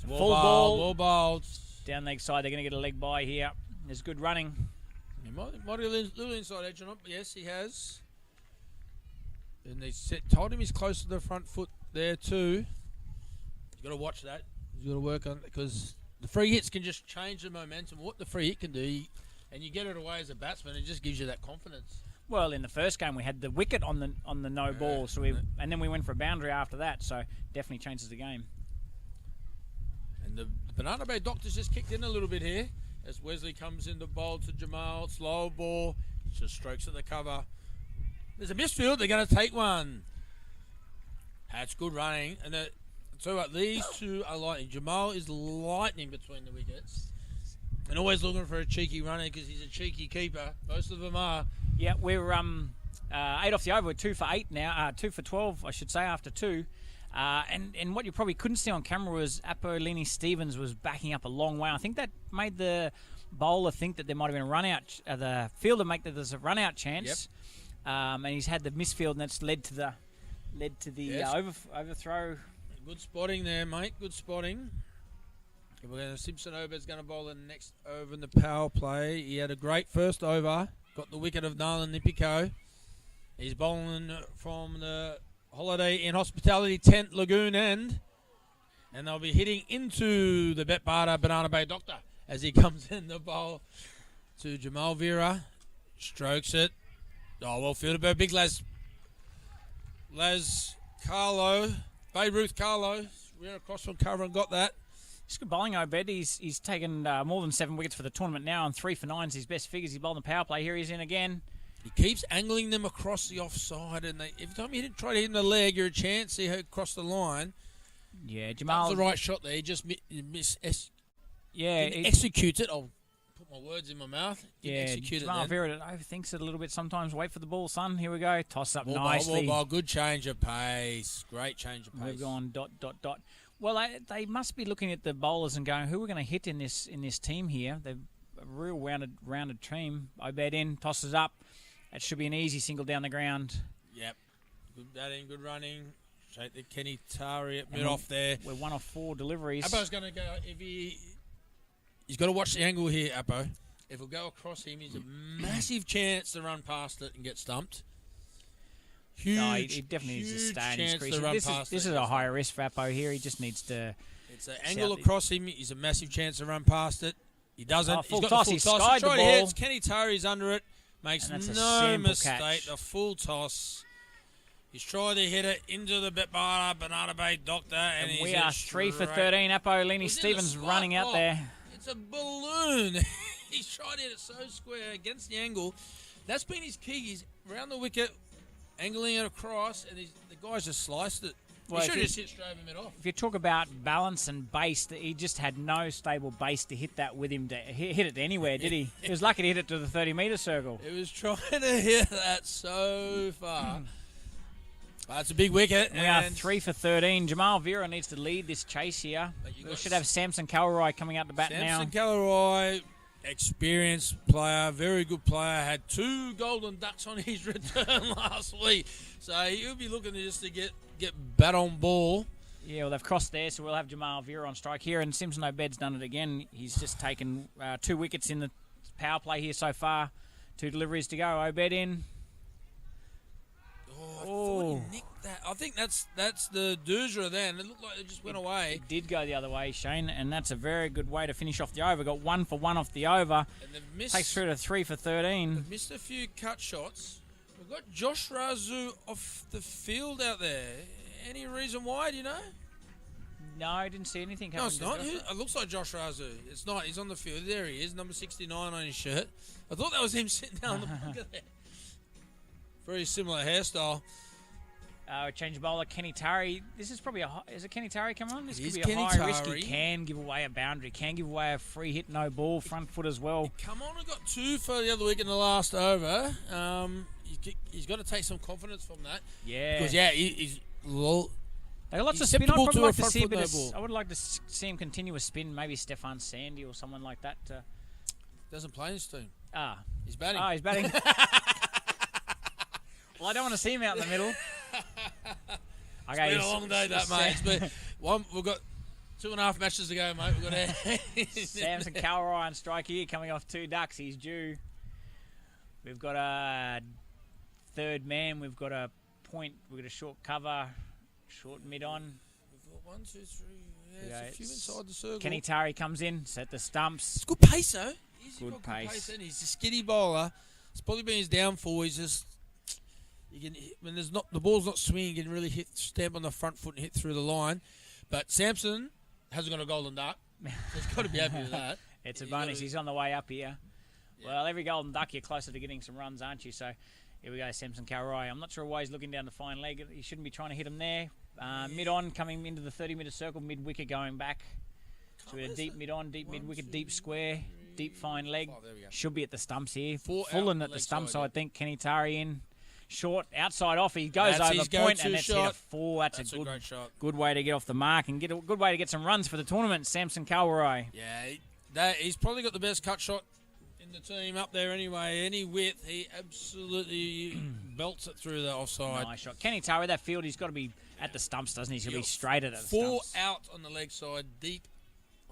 Full ball. Well bowled. Down leg side, they're going to get a leg by here. There's good running. He might have a little inside edge on it, but yes, he has. And they told him he's close to the front foot there too. He's got to watch that. He's got to work on it because the free hits can just change the momentum. What the free hit can do, and you get it away as a batsman, it just gives you that confidence. Well, in the first game we had the wicket on the no ball, so and then we went for a boundary after that. So definitely changes the game. And the Banana Bay Doctors just kicked in a little bit here as Wesley comes in the bowl to Jamal. Slow ball, just strokes at the cover. There's a misfield. They're going to take one. That's good running. And so what? These two are lightning. Jamal is lightning between the wickets. And always looking for a cheeky runner because he's a cheeky keeper. Most of them are. Yeah, we're 8 off the over. We're 2 for 8 now. 2 for 12, I should say, after 2. And what you probably couldn't see on camera was Apollina Stevens was backing up a long way. I think that made the bowler think that there might have been a run out. The fielder make that there's a run out chance. Yep. And he's had the misfield, and that's led to the yes. Overthrow. Good spotting there, mate. Good spotting. Simpson Ober's going to bowl the next over in the power play. He had a great first over. Got the wicket of Nalan Nipico. He's bowling from the Holiday Inn Hospitality Tent Lagoon End. And they'll be hitting into the Betbarda Banana Bay Doctor as he comes in the bowl to Jamal Vera. Strokes it. Oh, well fielded by big Laz Carlo. Babe Ruth Carlo. Ran across from cover and got that. He's good bowling, Obed. He's taken more than 7 wickets for the tournament now, and 3 for 9 is his best figures. He's bowled the power play. Here he's in again. He keeps angling them across the offside, and every time you try to hit him in the leg, you're a chance to cross the line. Yeah, Jamal. That was the right shot there. He just executes it. I'll put my words in my mouth. Jamal Vera overthinks it a little bit sometimes. Wait for the ball, son. Here we go. Toss up nicely. Ball. Good change of pace. Great change of pace. We've gone ... Well, they must be looking at the bowlers and going, who are going to hit in this team here? They're a real rounded team. Obed in, tosses up. That should be an easy single down the ground. Yep. Good batting, good running. Straight to Kenny Tari at mid-off there. We're 1 of 4 deliveries. Apo's going to go, he's got to watch the angle here, Apo. If he'll go across him, he's a massive chance to run past it and get stumped. He definitely needs to stay in his crease. This is a higher risk for Apo here. He just needs to... It's an angle across him. He's a massive chance to run past it. He doesn't. Full toss. He skied the ball. Hits. Kenny Tari's under it. Makes no mistake. Catch. A full toss. He's trying to hit it into the Betbarda Banana Bay Doctor. And we are 3 for 13. Apollina Stevens running out there. It's a balloon. He's trying to hit it so square against the angle. That's been his key. He's around the wicket, angling it across, and the guy's just sliced it. Well, he should have just hit straight over mid off. If you talk about balance and base, he just had no stable base to hit that with him. To hit it anywhere, did he? He was lucky to hit it to the 30-metre circle. He was trying to hit that so far. That's a big wicket. We are 3 for 13. Jamal Vera needs to lead this chase here. We should have Samson Calroy coming out to bat now. Samson Calroy, experienced player, very good player, had 2 golden ducks on his return last week. So he'll be looking to get bat on ball. Yeah, well, they've crossed there, so we'll have Jamal Vera on strike here. And Simpson Obed's done it again. He's just taken 2 wickets in the power play here so far. 2 deliveries to go. Obed in. I thought he nicked that. I think that's the doozer then. It looked like it just went away. It did go the other way, Shane, and that's a very good way to finish off the over. Got 1 for 1 off the over. And they've missed, takes through to 3 for 13. They've missed a few cut shots. We've got Josh Razu off the field out there. Any reason why, do you know? No, I didn't see anything happen. No, it's not. It looks like Josh Razu. It's not. He's on the field. There he is, number 69 on his shirt. I thought that was him sitting down on the bunker there. Very similar hairstyle. Change bowler, Kenny Tarry. This is probably is it Kenny Tarry coming on? This It could is be a Kenny high risk. Tarry. He can give away a boundary. Can give away a free hit, no ball, front foot as well. Come on, I got 2 for the other week in the last over. He's got to take some confidence from that. Yeah. Because, he's They got lots of he's spin. susceptible to a Like front see a foot bit no of, ball. I would like to see him continue a spin. Maybe Stefan Sandy or someone like that. Doesn't play in his team. He's He's batting. batting. Well, I don't want to see him out in the middle. It's been a long day, that, mate. We've got 2.5 matches to go, mate. We've got Samson Calroy on strike here, coming off 2 ducks. He's due. We've got a third man. We've got a point. We've got a short cover, short mid on. We've got 1, 2, 3. Yeah, it's a few inside the circle. Kenny Tarry comes in, set the stumps. It's good pace, though. Good pace. And he's a skiddy bowler. It's probably been his downfall. He's just... when the ball's not swinging, you can really stamp on the front foot and hit through the line. But Samson hasn't got a golden duck, so he's got to be happy with that. It's a bonus. He's on the way up here. Yeah. Well, every golden duck, you're closer to getting some runs, aren't you? So here we go, Samson Calroy. I'm not sure why he's looking down the fine leg. He shouldn't be trying to hit him there. Mid on, coming into the 30-metre circle, mid wicket going back. So we had a deep mid on, deep mid wicket, deep square, deep fine leg. Should be at the stumps here. Fullen at the stumps, I think. Kenny Tarry in. Short, outside off, he goes over point, and that's hit a 4. That's a great shot. Good way to get off the mark and get a good way to get some runs for the tournament. Samson Calroy. Yeah, he's probably got the best cut shot in the team up there anyway. Any width, he absolutely belts it through the offside. Nice shot. Kenny Tarry, that field, he's got to be at the stumps, doesn't he? He'll be straight at the 4 stumps. out on the leg side, deep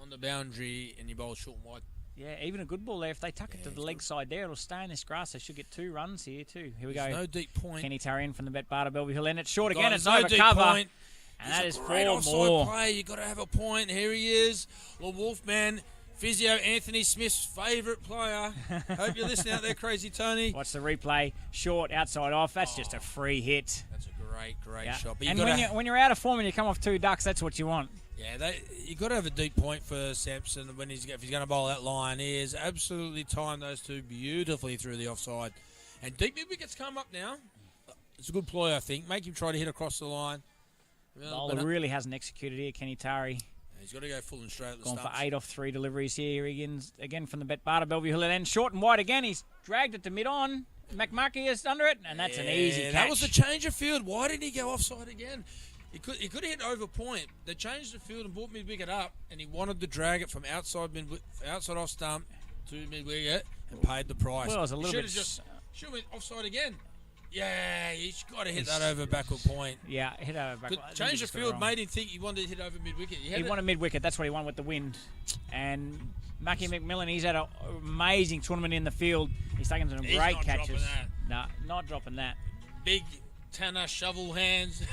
on the boundary, and you bowl short and wide. Yeah, even a good ball there. If they tuck it to the leg side there, it'll stay in this grass. They should get 2 runs here too. Here we go. No deep point. Kenny Tarry in from the Bet-Barter Bellevue Hill, and it's short again. It's over no deep cover. Point. And that is 4 more. more. Play. You've got to have a point. Here he is. The Wolfman, physio Anthony Smith's favourite player. Hope you're listening out there, Crazy Tony. Watch the replay. Short, outside off. That's just a free hit. That's a great shot. But and when you're out of form and you come off 2 ducks, that's what you want. Yeah, you've got to have a deep point for Samson if he's going to bowl that line. He has absolutely timed those 2 beautifully through the offside. And deep mid wickets come up now. It's a good ploy, I think. Make him try to hit across the line. Bowler really hasn't executed here, Kenny Tarry. He's got to go full and straight at the Gone stumps. for 8 off 3 deliveries here. Again from the Bet-Barter Bellevue Hill. And then short and wide again. He's dragged it to mid-on. McMurky is under it, and that's an easy catch. That was the change of field. Why didn't he go offside again? He could have hit over point. They changed the field and brought mid-wicket up, and he wanted to drag it from outside off stump to mid-wicket and paid the price. Well, it was a little bit... Should have went offside again. Yeah, he's got to hit that over backward point. Yeah, hit over backward. Change the field made him think he wanted to hit over mid-wicket. He wanted mid-wicket. That's what he wanted with the wind. And Mackie McMillan, he's had an amazing tournament in the field. He's taken some great catches. No, not dropping that. Big Tanner shovel hands.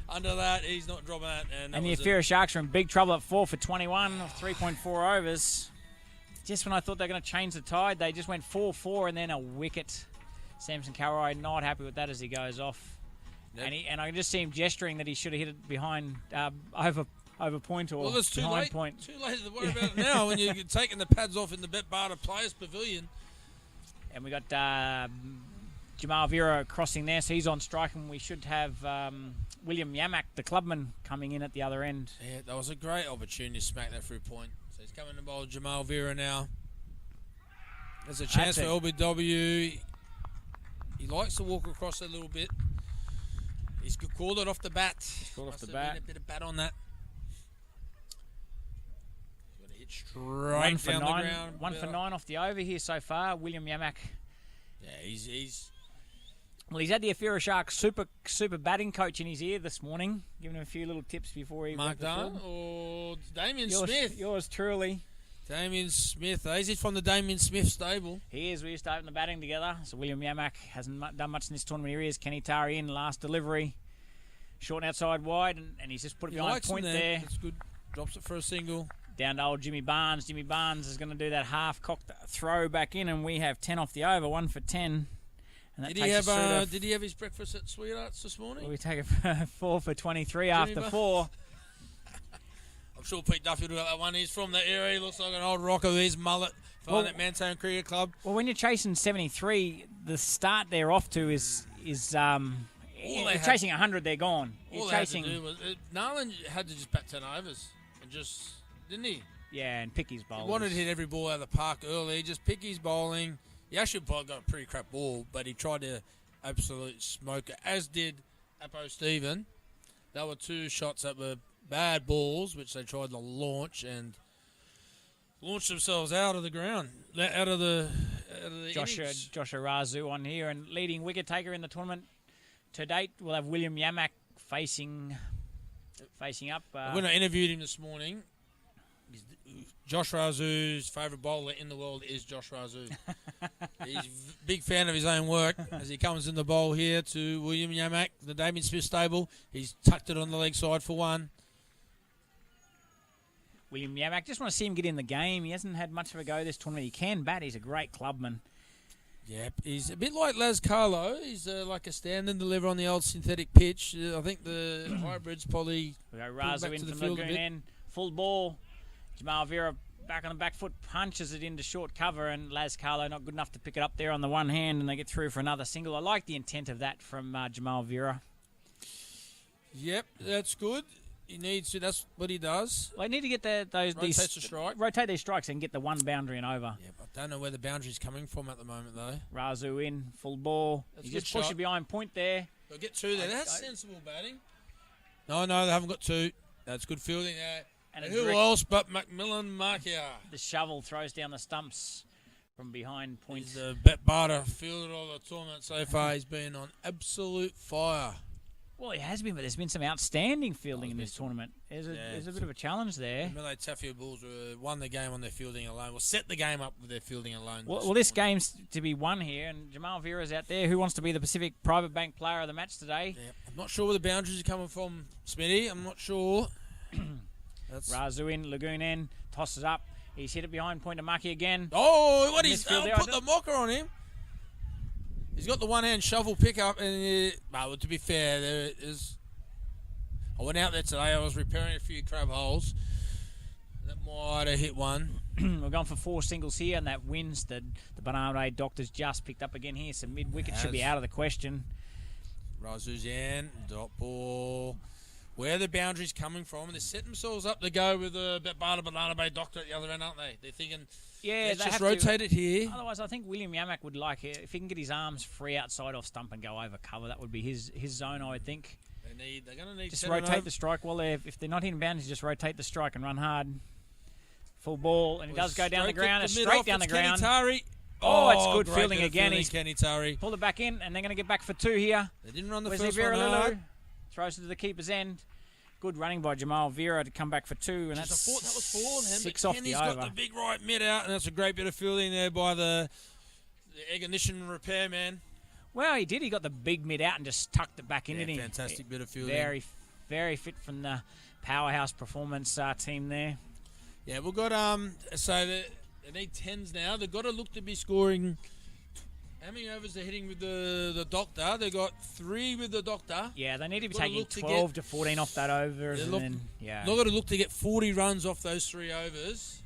Under that, he's not dropping that. And the Ifira Sharks are in big trouble at 4 for 21 off 3.4 overs. Just when I thought they were going to change the tide, they just went 4-4 and then a wicket. Samson Calroy not happy with that as he goes off. Yep. And I can just see him gesturing that he should have hit it behind over point or it's too behind late. point. Too late to worry about it now when you're taking the pads off in the Bet-Barter Players Pavilion. And we got Jamal Vera crossing there, so he's on strike, and we should have William Yamak, the clubman, coming in at the other end. Yeah, that was a great opportunity to smack that through point. So he's coming to bowl Jamal Vera now. There's a chance for LBW. He likes to walk across a little bit. He's called it off the bat. Off the bat. A bit of bat on that. Got to hit straight down the ground. 1 for 9 off the over here so far. William Yamak. Yeah, he's Well, he's had the Ifira Sharks super batting coach in his ear this morning, giving him a few little tips before he Mark Dunn or Damien Smith. Yours truly. Damien Smith. Is he from the Damien Smith stable? He is. We used to open the batting together. So William Yamak hasn't done much in this tournament. Here he is. Kenny Tari in last delivery. Short and outside wide, and he's just put it behind point there. That's good. Drops it for a single. Down to old Jimmy Barnes. Jimmy Barnes is going to do that half-cocked throw back in, and we have 10 off the over, 1 for 10. And that Did he have his breakfast at Sweethearts this morning? We take a 4 for 23 after 4. I'm sure Pete Duffy will have that one. He's from the area. He looks like an old rocker with his mullet. Flying at Mantone Cricket Club. Well, when you're chasing 73, the start they're off to is you're chasing 100, they're gone. All they had to do was Narland had to just bat 10 overs and just, didn't he? Yeah, and pick his bowlers. He wanted to hit every ball out of the park early. Just pick his bowling. He actually got a pretty crap ball, but he tried to absolute smoke it, as did Apo Stephen. There were 2 shots that were bad balls, which they tried to launch and launched themselves out of the ground, out of the Joshua Razu on here, and leading wicket taker in the tournament to date. We'll have William Yamak facing up. When I interviewed him this morning, Josh Razu's favourite bowler in the world is Josh Razu. He's a big fan of his own work as he comes in the bowl here to William Yamak, the Damien Smith stable. He's tucked it on the leg side for 1. William Yamak, just want to see him get in the game. He hasn't had much of a go this tournament. He can bat. He's a great clubman. Yep, he's a bit like Las Carlo. He's like a stand and deliver on the old synthetic pitch. I think the hybrids probably... We go Razu in from the Lagoon end. Full ball. Jamal Vera back on the back foot, punches it into short cover, and Las Carlo not good enough to pick it up there on the one hand, and they get through for another single. I like the intent of that from Jamal Vera. Yep, that's good. He needs to. That's what he does. Well, they need to get rotate these strikes and get the 1 boundary and over. Yep, I don't know where the boundary's coming from at the moment, though. Razu in, full ball. He just pushes behind point there. They'll get 2 there. That's sensible batting. No, they haven't got 2. That's good fielding there. And who else but Macmillan Markia? The shovel throws down the stumps from behind point. He's the Bet Barter fielder of the tournament so far. He's been on absolute fire. Well, he has been, but there's been some outstanding fielding in this tournament. There's a bit of a challenge there. The Malay Taffield Bulls won the game on their fielding alone. Well, set the game up with their fielding alone. Well, this game's to be won here, and Jamal Vera's out there. Who wants to be the Pacific Private Bank player of the match today? Yeah, I'm not sure where the boundaries are coming from, Smitty. I'm not sure. Razu in, Lagoon end, tosses up. He's hit it behind point to Maki again. Oh, what he's done, put the mocker on him. He's got the one-hand shovel pickup, and well, to be fair, there is. I went out there today. I was repairing a few crab holes. That might have hit one. We're going for 4 singles here, and that wins. The Vanuatu Doctors just picked up again here. So mid-wicket should be out of the question. Razu's in, dot ball. Where are the boundaries coming from? And they set themselves up to go with the Banana Bay Doctor at the other end, aren't they? They're thinking, let's just rotate it here. Otherwise, I think William Yamak would like it. If he can get his arms free outside off stump and go over cover, that would be his zone, I would think. They're going to need just rotate the strike. Well, if they're not hitting boundaries, just rotate the strike and run hard. Full ball, and it does go down the ground. It's straight down the ground. Tari. Oh, it's good fielding again. He's Kenny Tari. Pulled it back in, and they're going to get back for 2 here. They didn't run the first one hard. Throws it to the keeper's end. Good running by Jamal Vera to come back for 2, and that's that was 4 then. 6 off the over. Kenny's got the big right mid out, and that's a great bit of fielding there by the ignition repairman. Well, he did. He got the big mid out and just tucked it back into him. Fantastic bit of fielding. Very, very fit from the powerhouse performance team there. Yeah, we've got so they need 10s now. They've got to look to be scoring. How many overs they're hitting with the Doctor? They've got 3 with the Doctor. Yeah, they need to be taking 12 to 14 off that over. They've got to look to get 40 runs off those 3 overs,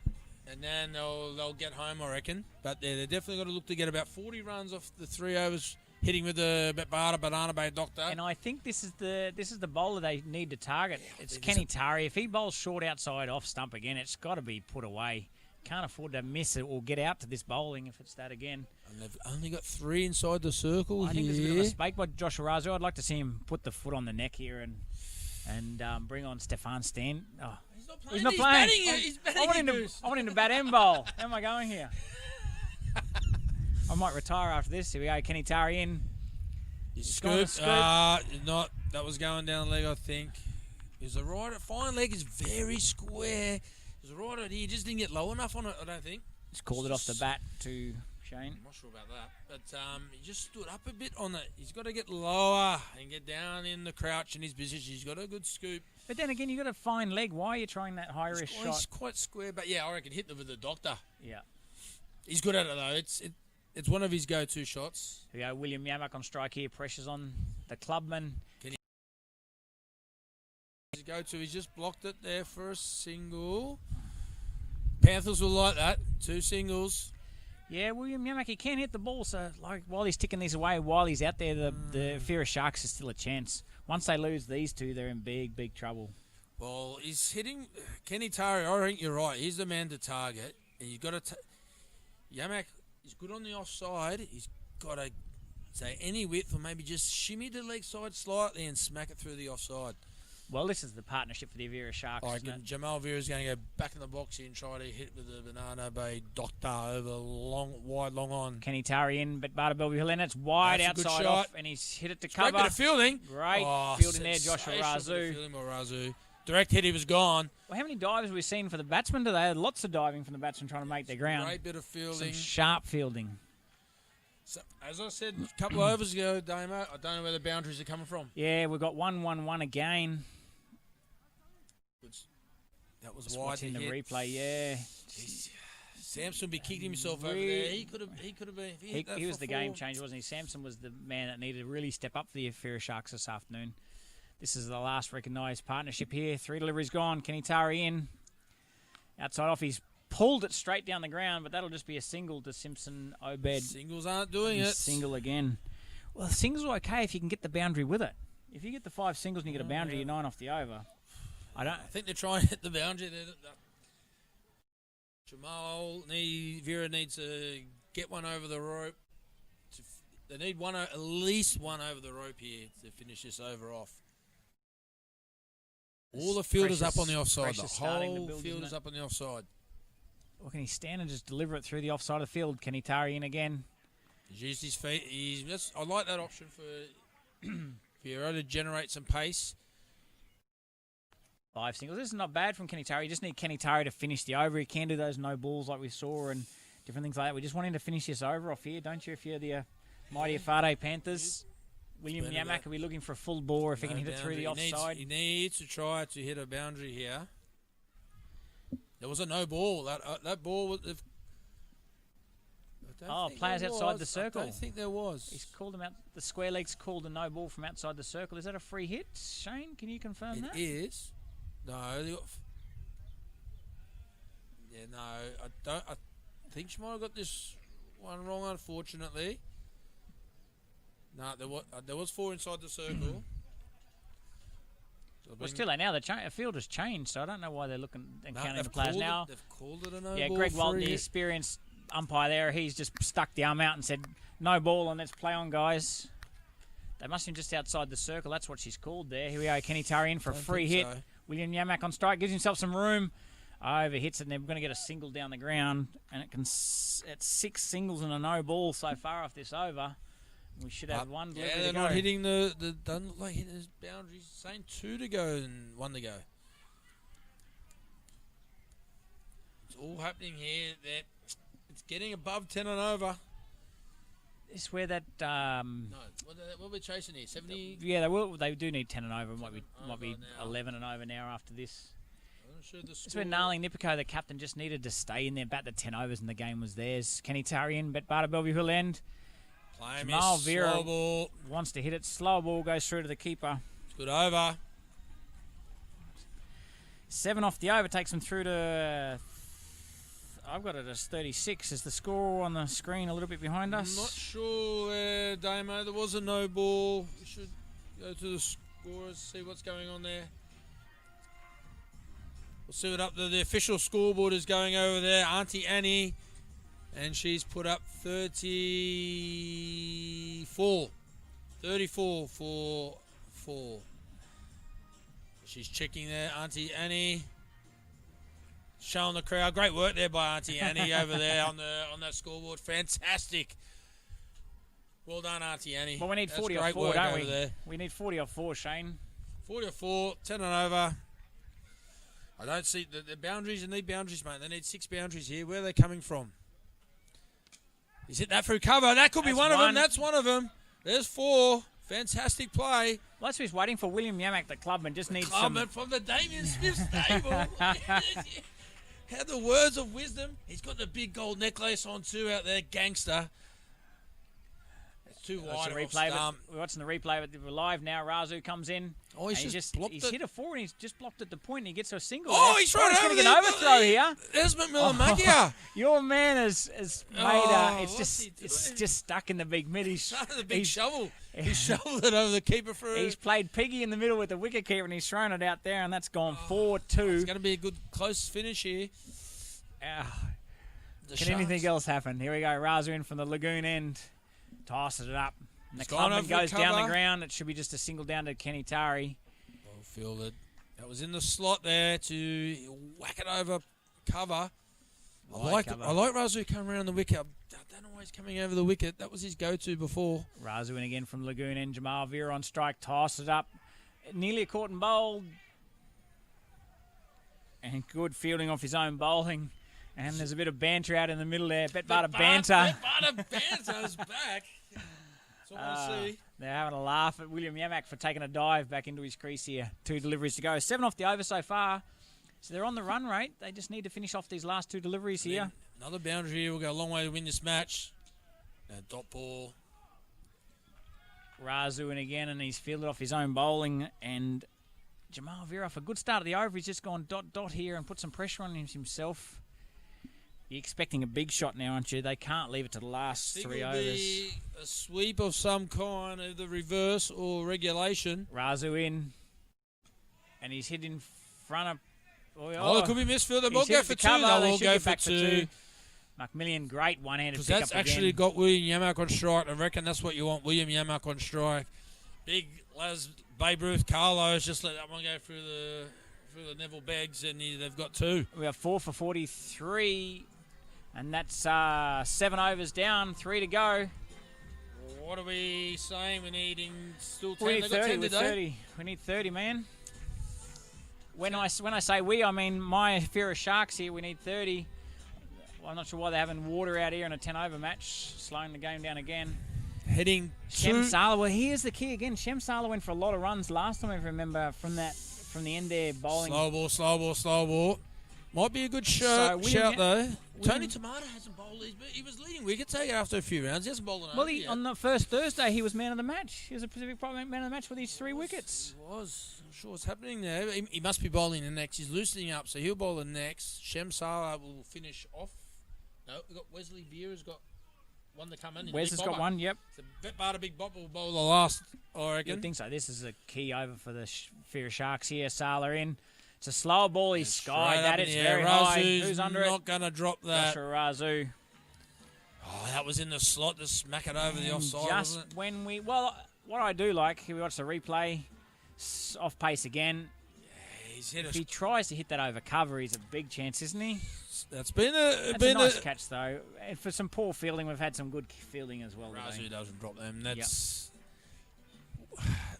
and then they'll get home, I reckon. But they're definitely got to look to get about 40 runs off the 3 overs hitting with the Banana Bay Doctor. And I think this is the bowler they need to target. It's Kenny Tari. If he bowls short outside off stump again, it's got to be put away. Can't afford to miss it or get out to this bowling if it's that again. And they've only got 3 inside the circle I think there's a bit of a mistake by Josh Arazu. I'd like to see him put the foot on the neck here and bring on Stefan Stan. Oh, he's not playing. He's batting. I want him to bat and bowl. How am I going here? I might retire after this. Here we go. Kenny Tari in. He's scooped. Not. That was going down the leg, I think. He's a rider. Fine leg is very square. He's a rider. He just didn't get low enough on it, I don't think. He's called it off the bat to Shane. I'm not sure about that. But he just stood up a bit on it. He's got to get lower and get down in the crouch in his position. He's got a good scoop. But then again, you've got a fine leg. Why are you trying that high-risk shot? He's quite square, but yeah, I reckon hit them with the Doctor. Yeah. He's good at it, though. It's one of his go-to shots. Here we go. William Yamak on strike here. Pressure's on the clubman. His go-to. He's just blocked it there for a single. Panthers will like that. 2 singles. Yeah, William Yamak, he can hit the ball, so like while he's ticking these away, while he's out there, the Ifira Sharks is still a chance. Once they lose these 2, they're in big, big trouble. Well, he's hitting Kenny Tari. I think you're right. He's the man to target. And you've got to... Yamak is good on the offside. He's got to say any width or maybe just shimmy the leg side slightly and smack it through the offside. Well, this is the partnership for the Ifira Sharks. Jamal Vera's going to go back in the box here and try to hit with the Banana Bay Doctor over wide long on. Kenny Tari in, but Barter Bellevue Hill, it's wide outside off, and he's hit it to cover. Great bit of fielding. Great fielding there, Josh Arazu. Direct hit, he was gone. Well, how many dives have we seen for the batsmen today? Lots of diving from the batsmen trying to make their ground. Great bit of fielding. Some sharp fielding. So, as I said a couple of overs ago, Damo, I don't know where the boundaries are coming from. Yeah, we've got 1-1-1 again. That was just wide. Watching the replay, yeah. Samson be kicking himself over there. He could have been. He was the game changer, wasn't he? Samson was the man that needed to really step up for the Ifira Sharks this afternoon. This is the last recognised partnership here. 3 deliveries gone. Kenny Tari in. Outside off, he's pulled it straight down the ground, but that'll just be a single to Simpson Obed. Singles aren't doing it. Single again. Well, singles are okay if you can get the boundary with it. If you get the 5 singles and you get a boundary, you're 9 off the over. I think they're trying to hit the boundary. Vera needs to get one over the rope. They need at least one over the rope here to finish this over off. All the fielders up on the offside. The whole fielders up on the offside. Or can he stand and just deliver it through the offside of the field? Can he Tari in again? He's used his feet. I like that option for Vera to generate some pace. 5 singles. This is not bad from Kenny Tari. You just need Kenny Tari to finish the over. He can do those no balls like we saw and different things like that. We just want him to finish this over off here, don't you? If you're the mighty Efate Panthers. William Yamak will be looking for a full bore if he can hit it through the offside. He needs to try to hit a boundary here. There was a no ball. That ball was... Players outside the circle. I don't think there was. He's called them out. The square leg's called a no ball from outside the circle. Is that a free hit? Shane, can you confirm that? It is. No, I don't. I think she might have got this one wrong, unfortunately. No, there was 4 inside the circle. Well, still, now the field has changed, so I don't know why they're looking and counting the players now. They've called it a no ball. Yeah, Greg Walton, the experienced umpire there, he's just stuck the arm out and said, no ball, and let's play on, guys. They must have been just outside the circle. That's what she's called there. Here we go, Kenny Tari in for a free hit. So. William Yamak on strike, gives himself some room. Overhits it, and they're going to get a single down the ground. And it's 6 singles and a no ball so far off this over. We should have one. Yeah, they're not hitting doesn't look like hitting his boundaries. Saying 2 to go and 1 to go. It's all happening here. It's getting above 10 and over. This where that no, what are we chasing here? 70. Yeah, they do need 10 and over. Might be 11 and over now after this. It's where Gnarling Nipico, the captain, just needed to stay in there, bat the 10 overs, and the game was theirs. Kenny Tari in, but Barter Bellevue Hill end. Jamal Vera wants to hit it. Slow ball goes through to the keeper. It's good over. 7 off the over takes them through to I've got it as 36. Is the score on the screen a little bit behind us? I'm not sure there, Damo. There was a no ball. We should go to the scorers, see what's going on there. We'll see what up the official scoreboard is going over there. Auntie Annie, and she's put up 34. 34 for 4. She's checking there, Auntie Annie. Showing the crowd. Great work there by Auntie Annie over there on that scoreboard. Fantastic. Well done, Auntie Annie. Well, we need 40 off 4, don't we? There. We need 40 off 4, Shane. 40 off 4, 10 and over. I don't see the boundaries. You need boundaries, mate. They need 6 boundaries here. Where are they coming from? He's hit that through cover. That could be one of them. That's one of them. There's 4. Fantastic play. Well, that's who's waiting for William Yamak, the clubman. Just needs clubman from the Damien Smith stable. Had the words of wisdom. He's got the big gold necklace on too out there, gangster. It's too wide. We're watching the replay, but we're live now. Razu comes in. Oh, he's hit a 4 and he's just blocked at the point and he gets a single. Oh, he's right over there. He's going to get an overthrow here. There's McMillan-Magia. Your man has made it's just stuck in the big mid. He's the big shovel. He shoveled it over the keeper through. He's played piggy in the middle with the wicket keeper and he's thrown it out there and that's gone 4-2. It's going to be a good close finish here. Can anything else happen? Here we go. Razu in from the lagoon end. Tosses it up. And the clubman goes down the ground. It should be just a single down to Kenny Tari. Well fielded. That was in the slot there to whack it over cover. I like Razu coming around the wicket. I don't know why he's coming over the wicket. That was his go-to before. Razu in again from lagoon end. Jamal Vera on strike. Tosses it up. Nearly a caught and bowled. And good fielding off his own bowling. And there's a bit of banter out in the middle there. Bet-Barter banter. Bet-Barter banter's back. That's all I see. They're having a laugh at William Yamak for taking a dive back into his crease here. 2 deliveries to go. 7 off the over so far. So they're on the run rate. They just need to finish off these last 2 deliveries here. Another boundary here will go a long way to win this match. Dot ball. Razu in again, and he's fielded off his own bowling. And Jamal Vera, for a good start of the over, he's just gone dot here and put some pressure on himself. You're expecting a big shot now, aren't you? They can't leave it to the last 3 overs. Be a sweep of some kind, either reverse or regulation. Razu in. And he's hit in front of... Oh, it could be misfield. They won't go for 2. They will go for 2. McMillan, great one-handed pickup again. That's actually got William Yamak on strike. I reckon that's what you want, William Yamak on strike. Big Les, Babe Ruth, Carlos, just let that one go through the Neville Beggs, and they've got 2. We have 4 for 43, and that's 7 overs down, 3 to go. What are we saying? We need still 10. We need 30. We need 30, man. When I say we, I mean my Ifira Sharks here. We need 30. Well, I'm not sure why they're having water out here in a 10-over match, slowing the game down again. Heading Shem Sala. Well, here's the key again. Shem Sala went for a lot of runs last time, if you remember, from the end there, bowling. Slow ball. Might be a good shout though. Tony Tomato hasn't bowled these, but he was leading wickets after a few rounds. He hasn't bowled enough. Well, on the first Thursday, he was man of the match. He was a Pacific man of the match with his 3 wickets. He was. I'm sure what's happening there. He must be bowling the next. He's loosening up, so he'll bowl the next. Shem Sala will finish off. No, we've got Wesley Vera's got one to come in. Wes has got one, yep. It's a Bet-Barter Big Bop will bowl the last, I reckon. I think so. This is a key over for the Ifira Sharks here. Sala in. It's a slower ball. He's skied that. It's very high. Who's under it? Not going to drop that. Joshua Razu. Oh, that was in the slot to smack it over the offside, just wasn't it? when we... Well, what I do like, here we watch the replay. Off pace again. If he tries to hit that over cover, he's a big chance, isn't he? That's been a nice catch, though. And for some poor fielding, we've had some good fielding as well. Razu doesn't drop them. That's...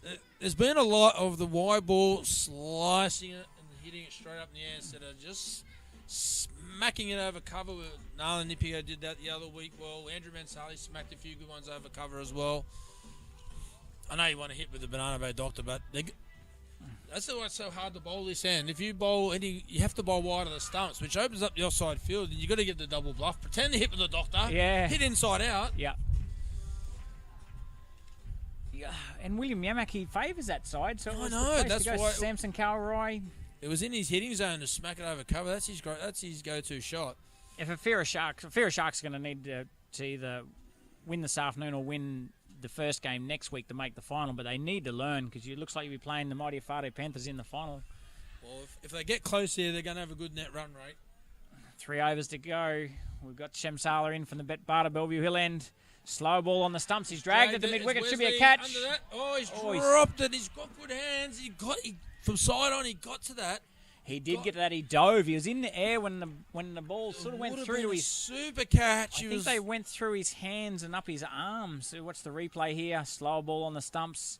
Yep. There's been a lot of the wide ball slicing it and hitting it straight up in the air instead of just smacking it over cover. Nala Nipio did that the other week. Well, Andrew Mansali smacked a few good ones over cover as well. I know you want to hit with the Banana Bay Doctor, but that's why it's so hard to bowl this end. If you bowl you have to bowl wide of the stumps, which opens up the offside field, and you've got to get the double bluff. Pretend to hit with the Doctor. Yeah. Hit inside out. Yeah. And William Yamak, he favours that side, so I know that's why Samson Calroy. It was in his hitting zone to smack it over cover. That's his go-to shot. If Ifira Sharks are going to need to either win this afternoon or win the first game next week to make the final, but they need to learn because it looks like you'll be playing the mighty Efate Panthers in the final. Well, if they get close here, they're going to have a good net run rate. 3 overs to go. We've got Shemsala in from the Bata Bellevue Hill end. Slow ball on the stumps. He's dragged at the mid-wicket. Should be a catch. Under that. He's dropped it. He's got good hands. From side on, he got to that. He did get to that. He dove. He was in the air when the ball sort of went through to his super catch. I think they went through his hands and up his arms. So watch the replay here. Slow ball on the stumps.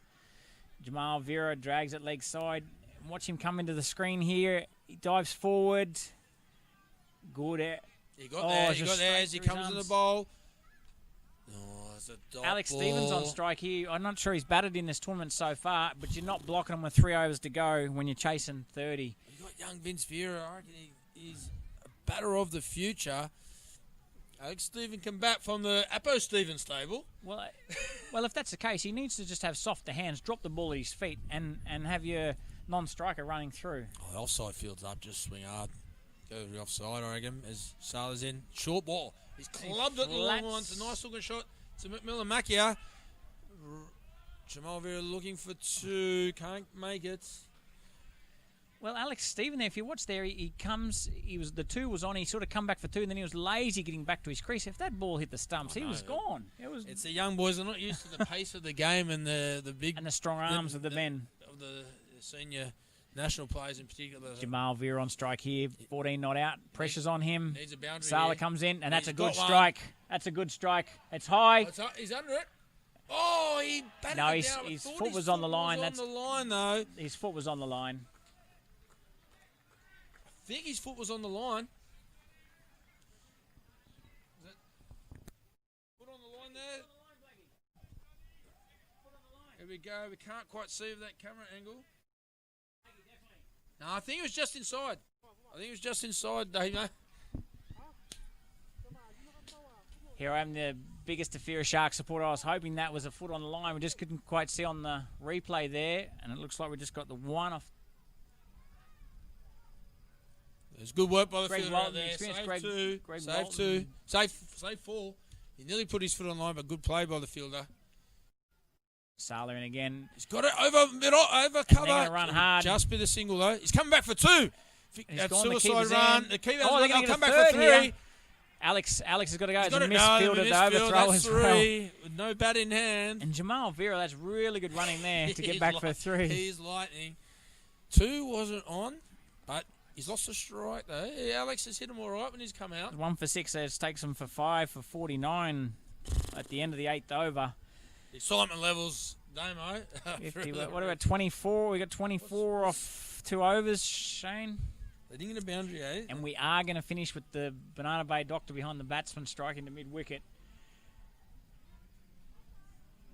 Jamal Vera drags it leg side. Watch him come into the screen here. He dives forward. Good. He got there. He got there as he comes to the bowl. It's a dot Alex ball. Stevens on strike here. I'm not sure he's batted in this tournament so far, but you're not blocking him with 3 overs to go when you're chasing 30. You got young Vince Vera. I reckon he's a batter of the future. Alex Stevens can bat from the Apo Stevens stable. Well, if that's the case, he needs to just have softer hands, drop the ball at his feet, and have your non-striker running through. The offside field's up. Just swing hard. Go to the offside, I reckon, as Sala's in. Short ball. He's clubbed it the long one. It's a nice looking shot to McMillan Macchia. Jamal Vera looking for 2. Can't make it. Well, Alex Stevens there, if you watch there, he comes, the 2 was on, he sort of come back for 2, and then he was lazy getting back to his crease. If that ball hit the stumps, he was gone. It's the young boys. They're not used to the pace of the game and the big... And the strong arms of the men. Of the senior national players in particular. Jamal Vera on strike here, 14 not out. Pressure's on him. Needs a boundary. Sala comes in, and that's a good strike. That's a good strike. It's high. He's under it. Oh, he batted it down. His foot was on the line. That's on the line, though. His foot was on the line. I think his foot was on the line. Is it foot on the line there? Here we go. We can't quite see that camera angle. No, I think it was just inside. Dave. Here I am, the biggest Ifira Shark supporter. I was hoping that was a foot on the line. We just couldn't quite see on the replay there, and it looks like we just got the one off. There's good work by the Greg fielder Walton, there. Save Save 2. Save 4. He nearly put his foot on the line, but good play by the fielder. Sala in again. He's got it over cover. They're going to run hard. Just bit a single, though. He's coming back for 2. That suicide run. The keeper's they're going to come back for 3. Here. Alex has got to go. It's a misfield at the overthrow as well. With no bat in hand. And Jamal Vera, that's really good running there to get back for 3. He's lightning. 2 wasn't on, but he's lost a strike, though. Alex has hit him all right when he's come out. 1 for 6. It takes him for 5 for 49 at the end of the 8th over. The excitement levels, Damo. 50, what about 24? We got 24 off 2 overs, Shane. They didn't get a boundary, eh? And we are going to finish with the Banana Bay Doctor behind the batsman striking the mid-wicket.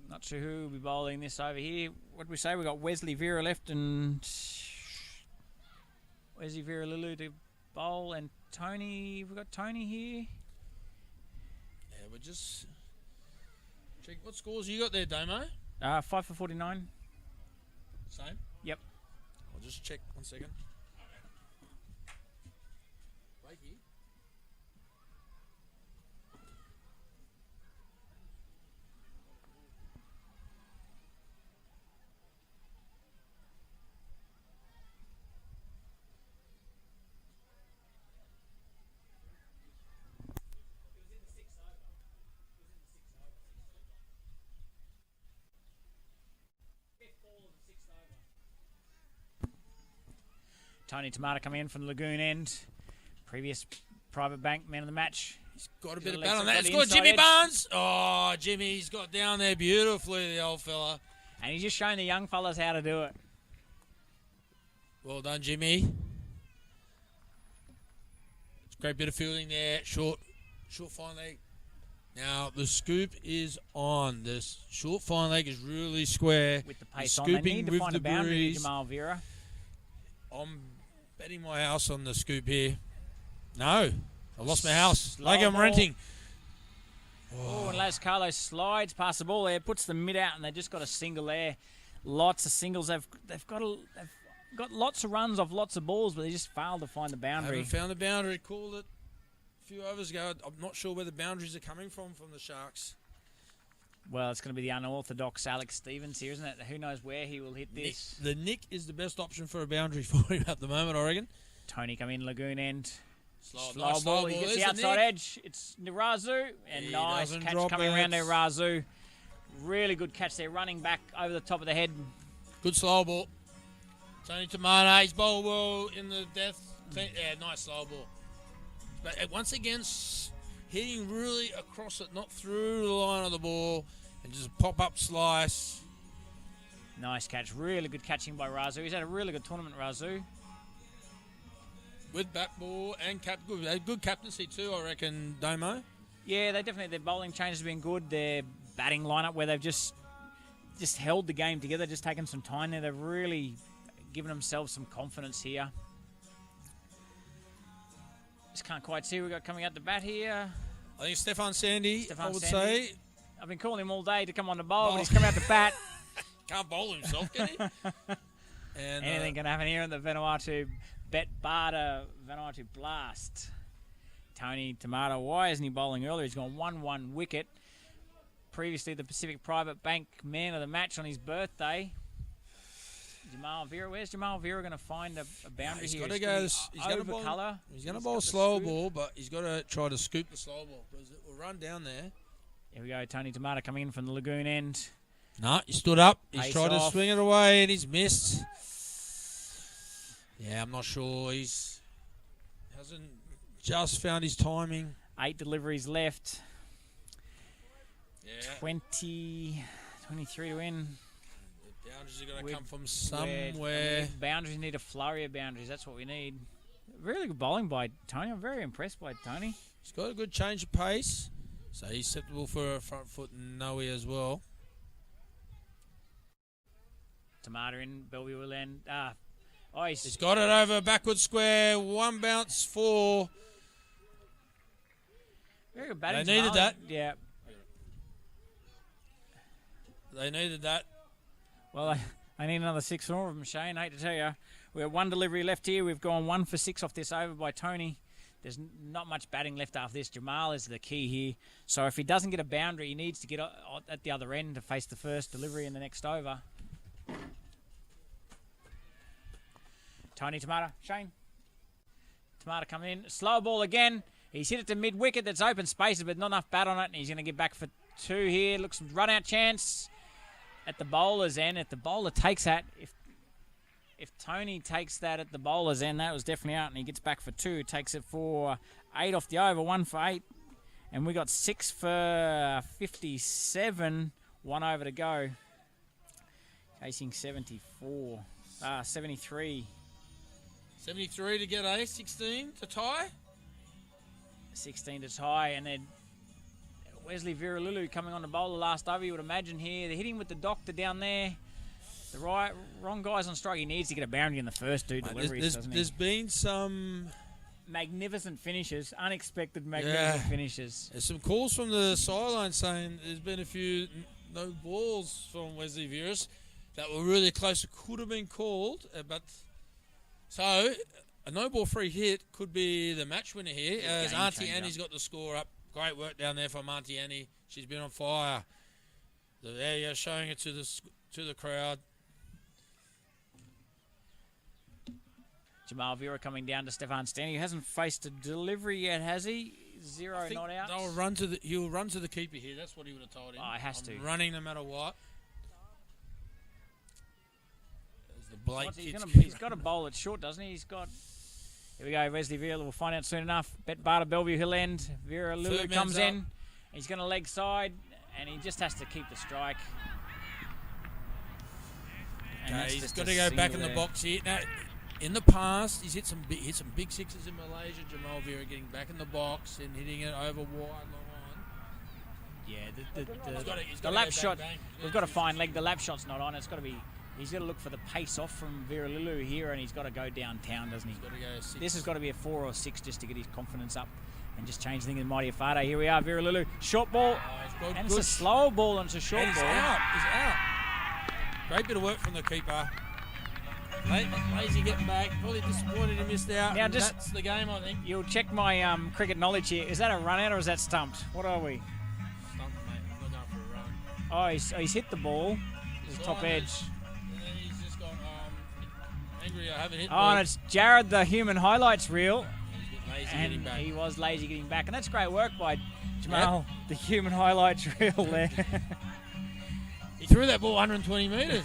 Not sure who will be bowling this over here. What did we say? We got Wesley Vera left and Wesley Vera Lulu to bowl, and Tony. We've got Tony here. Yeah, we're just check what scores you got there, Damo. 5 for 49. Same. Yep. I'll just check 1 second. Tony Tamata coming in from the Lagoon end. Previous private bank man of the match. He's got a bit of bat on that. It's got Jimmy Barnes. Oh, Jimmy's got down there beautifully, the old fella. And he's just showing the young fellas how to do it. Well done, Jimmy. It's a great bit of fielding there. Short fine leg. Now, the scoop is on. This short fine leg is really square. With the pace on. They need to find a boundary, Jamal Vera. I'm betting my house on the scoop here. No. I lost my house. Like I'm renting. Oh, and Las Carlos slides past the ball there, puts the mid out, and they just got a single there. Lots of singles. They've got lots of runs off lots of balls, but they just failed to find the boundary. Haven't found the boundary. Called it few overs ago. I'm not sure where the boundaries are coming from the Sharks. Well, it's going to be the unorthodox Alex Stevens here, isn't it? Who knows where he will hit this? Nick is the best option for a boundary for him at the moment, I reckon. Tony come in, Lagoon end. Slow Ball. He gets the outside edge. It's Narazu. And nice catch coming around there, Narazu. Really good catch there, running back over the top of the head. Good slow ball. Tony Tamata, he's bowled well in the death. Yeah, nice slow ball. But once again, hitting really across it, not through the line of the ball, and just pop-up slice. Nice catch. Really good catching by Razu. He's had a really good tournament, Razu. With bat ball and good captaincy too, I reckon, Domo. Yeah, their bowling changes have been good. Their batting lineup where they've just held the game together, just taken some time there. They've really given themselves some confidence here. Just can't quite see who we got coming out the bat here. I think Stefan Sandy, I would say. I've been calling him all day to come on the bowl, but he's come out the bat. Can't bowl himself, can he? And, anything can happen here in the Vanuatu Vanuatu Blast. Tony Tomato, why isn't he bowling earlier? He's gone 1-1 wicket. Previously, the Pacific Private Bank man of the match on his birthday. Jamal Vera, where's Jamal Vera going to find a boundary here? He's going to bowl a slow ball, but he's got to try to scoop the slow ball because it will run down there. Here we go, Tony Tomato coming in from the Lagoon end. No, he stood up. He's tried to swing it away and he's missed. Yeah, I'm not sure. He's hasn't just found his timing. 8 deliveries left. Yeah. 23 to win. The boundaries are going to come from somewhere. Boundaries need a flurry of boundaries. That's what we need. Really good bowling by Tony. I'm very impressed by Tony. He's got a good change of pace. So he's acceptable for a front foot and Noe as well. Tomato in, Bellevue will end. He's got it over backward square. One bounce for. Very good batting. They needed that. Yeah. They needed that. Well, I need another 6 more of them, Shane. I hate to tell you. We have 1 delivery left here. We've gone 1 for 6 off this over by Tony. There's not much batting left after this. Jamal is the key here. So if he doesn't get a boundary, he needs to get at the other end to face the first delivery in the next over. Tony Tomato. Shane. Tomato coming in. Slow ball again. He's hit it to mid-wicket. That's open spaces, but not enough bat on it. And he's going to get back for 2 here. Looks run-out chance at the bowler's end. If the bowler takes that, if Tony takes that at the bowler's end, that was definitely out, and he gets back for 2. Takes it for 8 off the over, 1 for 8. And we got 6 for 57, 1 over to go. Chasing 74. 73. 73 to get a 16 to tie. 16 to tie, and then Wesley Viralulu coming on the bowler last over, you would imagine here. They're hitting with the doctor down there. The wrong guy's on strike. He needs to get a boundary in the first 2 deliveries, doesn't he? There's been some magnificent finishes, unexpected magnificent finishes. There's some calls from the sideline saying there's been a few no balls from Wesley Viras that were really close. It could have been called, but so a no ball free hit could be the match winner here. As Auntie Annie's got the score up. Great work down there from Auntie Annie. She's been on fire. There you're showing it to the crowd. Jamal Vera coming down to Stefan Stanley, who hasn't faced a delivery yet, has he? 0 not out. He'll run to the keeper here. That's what he would have told him. Oh, he has to. Running no matter what. He's got a bowl at short, doesn't he? Here we go, Wesley Vera. We'll find out soon enough. Bet Barter Bellevue Hill end. Vera Lulu comes in. He's going to leg side, and he just has to keep the strike. Okay, he's got to go back in the box here. Now, in the past, he's hit some big sixes in Malaysia. Jamal Vera getting back in the box and hitting it over wide line. Yeah, the lap shot. We've got to find leg. The lap shot's not on. It's got to be. He's got to look for the pace off from Vera Lulu here, and he's got to go downtown, doesn't he? He's got to go 6. This has got to be a 4 or 6 just to get his confidence up and just change things in Mighty Efate. Here we are, Vera Lulu. Short ball. And it's a slow ball and it's a short ball. He's out. Great bit of work from the keeper. Lazy getting back. Probably disappointed he missed out. Now That's the game, I think. You'll check my cricket knowledge here. Is that a run out or is that stumped? What are we? Stumped, mate. I'm not going for a run. Oh, he's hit the ball. His top edge. And then he's just gone, angry I haven't hit the Oh, ball. and it's Jared, the human highlights reel. He's a bit lazy And getting back. he was lazy getting back. And that's great work by Jamal, the human highlights reel there. He threw that ball 120 metres.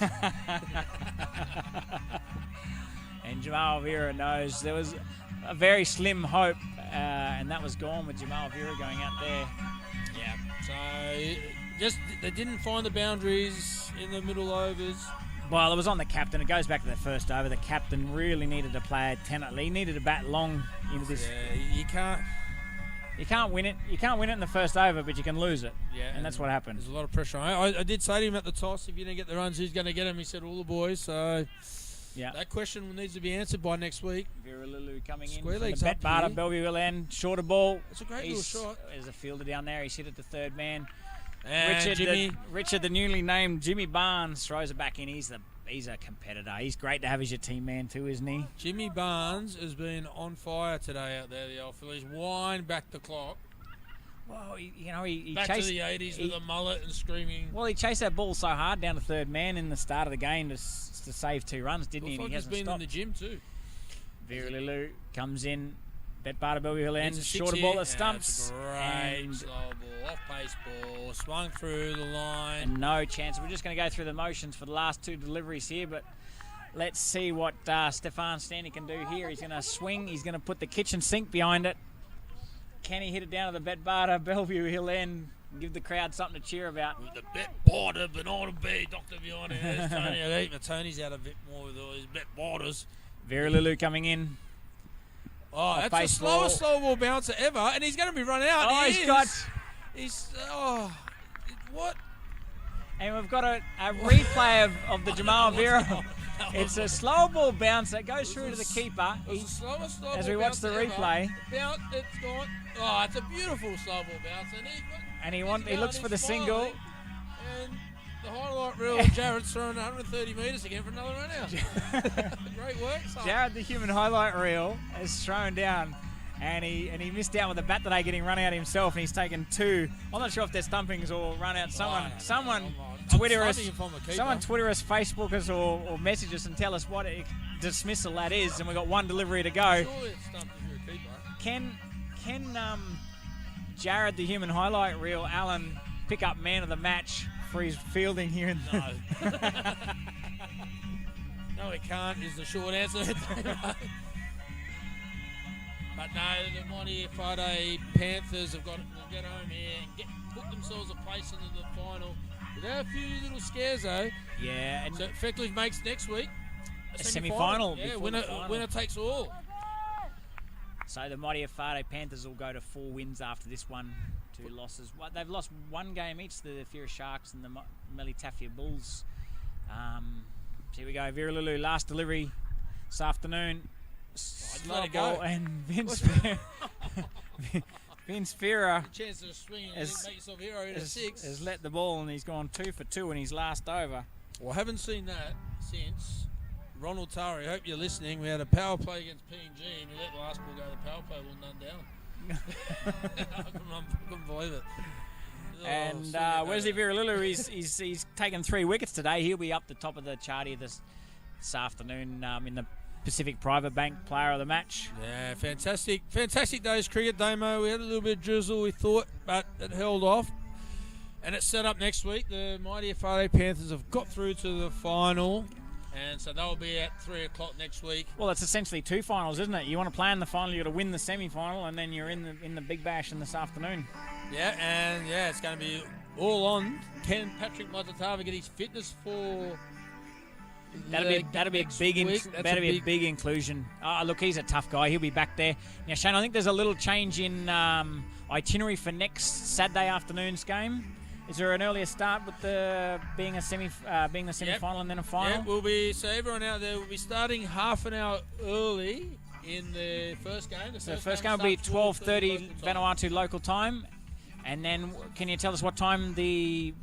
And Jamal Vera knows there was a very slim hope, and that was gone with Jamal Vera going out there. Yeah. So, just they didn't find the boundaries in the middle overs. Well, it was on the captain. It goes back to the first over. The captain really needed to play a tenor. He needed to bat long into this. Yeah, you can't. You can't win it. You can't win it in the first over, but you can lose it. Yeah, and that's what happened. There's a lot of pressure. I did say to him at the toss, if you don't get the runs, who's going to get them? He said all the boys. So yeah, that question needs to be answered by next week. Vera Lulu coming in. Square legs the up Barter, here. Bellevue will end. Shorter ball. It's a great little shot. There's a fielder down there. He's hit at the third man. And Richard, the newly named Jimmy Barnes, throws it back in. He's a competitor. He's great to have as your team man too, isn't he? Jimmy Barnes has been on fire today out there. The old Phillies wind back the clock. Well, he Back chased to the 80s with a mullet and screaming. Well, he chased that ball so hard down to third man in the start of the game to save 2 runs, didn't he? And he He's hasn't been stopped. in the gym too. Vera Lulu comes in. Bet Barter Bellevue Hill It's end. a Shorter six ball here. that stumps. Great And slow ball, off-pace ball, swung through the line. and no chance. We're just going to go through the motions for the last 2 deliveries here, but let's see what Stefan Stanley can do here. He's going to swing. He's going to put the kitchen sink behind it. Can he hit it down to the Bet Barter Bellevue Hill end and give the crowd something to cheer about? With the Bet Barter, Banana B, Dr. Beyond it. There's Tony. I think Tony's out a bit more with all his Bet Barters. Vera Lulu coming in. Oh, that's the slowest slow ball bouncer ever, and he's going to be run out. Oh, What? And we've got a replay of the Jamal Vera. It's a slow ball bounce that goes through to the keeper. As we watch the replay. It's gone. Oh, it's a beautiful slow ball bounce. And he looks for the single. And the highlight reel, Jared's throwing 130 metres again for another run out. Great work, son. Jared, the human highlight reel, is thrown down. And he missed out with the bat today getting run out himself, and he's taken 2. I'm not sure if they're stumpings or run out. Someone Twitter us, Facebook us, or message us and tell us what dismissal that is. And we've got 1 delivery to go. Surely it's stumped if you're a keeper. Can Jared, the human highlight reel, Allen, pick up man of the match for his fielding here? No. No, he can't, is the short answer. But no, the mighty Efate Panthers have got to get home here and put themselves a place into the final. Without a few little scares, though. Yeah. And so effectively makes next week a semi-final. Yeah, winner takes all. So the mighty Efate Panthers will go to 4 wins after this one, 2 losses. Well, they've lost 1 game each, the Ifira Sharks and the Melitafia Bulls. So here we go. Vera Lulu, last delivery this afternoon. Let it go. And Vince Ifira chance to swing and make yourself hero in a 6. Has let the ball, and he's gone 2 for 2 in his last over. Well, I haven't seen that since Ronald Tari. I hope you're listening. We had a power play against PNG, and we let the last ball go. The power play will none down. I couldn't believe it. And Wesley Vera Lulu, he's taken 3 wickets today. He'll be up the top of the chart here this afternoon in the Pacific Private Bank Player of the Match. Yeah, fantastic day's cricket, Damo. We had a little bit of drizzle, we thought, but it held off. And it's set up next week. The mighty Efate Panthers have got through to the final, and so they'll be at 3 o'clock next week. Well, it's essentially 2 finals, isn't it? You want to play in the final, you got to win the semi-final, and then you're in the Big Bash in this afternoon. Yeah, and it's going to be all on. Can Patrick Matatava get his fitness for? That'll be a big inclusion. Look, he's a tough guy. He'll be back there. Now, Shane, I think there's a little change in itinerary for next Saturday afternoon's game. Is there an earlier start with being the semi-final and then a final? Yeah, so everyone out there will be starting half an hour early in the first game. The first game will be 12:30 Vanuatu local time. And then, can you tell us what time the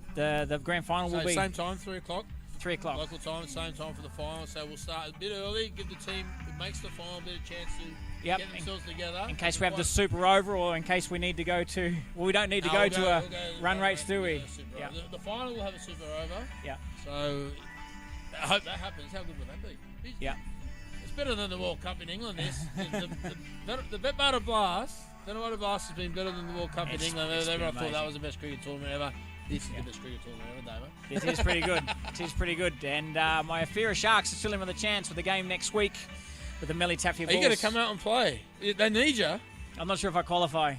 grand final will be? Same time, 3 o'clock. 3 o'clock. Local time, same time for the final. So we'll start a bit early, give the team who makes the final a bit of chance to get themselves together. In case we have the super over, or in case we need to go to... Well, we don't need to go to a run race, do we? Yeah. The final will have a super over. Yeah. So I hope that happens. How good would that be? Yeah. It's better than the World Cup in England. The Vanuatu Blast has been better than the World Cup in England. Everyone thought that was the best cricket tournament ever. This is the best cricket tournament ever, David. It is pretty good. It is pretty good. And my Ifira Sharks are still in with a chance for the game next week with the Melly Taffy Bulls. Are you going to come out and play? They need you. I'm not sure if I qualify.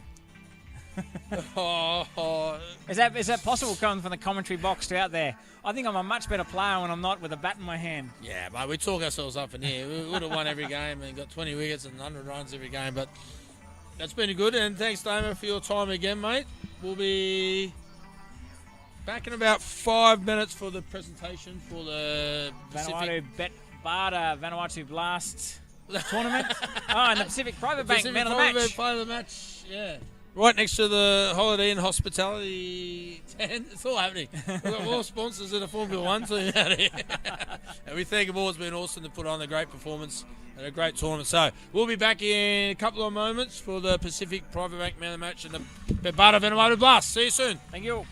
Oh. Is that possible coming from the commentary box to out there? I think I'm a much better player when I'm not with a bat in my hand. Yeah, but we talk ourselves up in here. We would have won every game and got 20 wickets and 100 runs every game, but that's been good. And thanks, Damo, for your time again, mate. We'll be back in about 5 minutes for the presentation for the Vanuatu Blast tournament. And the Pacific Private Bank Man of the Match. Player of the match, yeah. Right next to the Holiday Inn Hospitality 10. It's all happening. We've got more sponsors than a Formula 1 team out here. And we thank them all. It's been awesome to put on a great performance and a great tournament. So we'll be back in a couple of moments for the Pacific Private Bank Man of the Match and the Vanuatu Blast. See you soon. Thank you.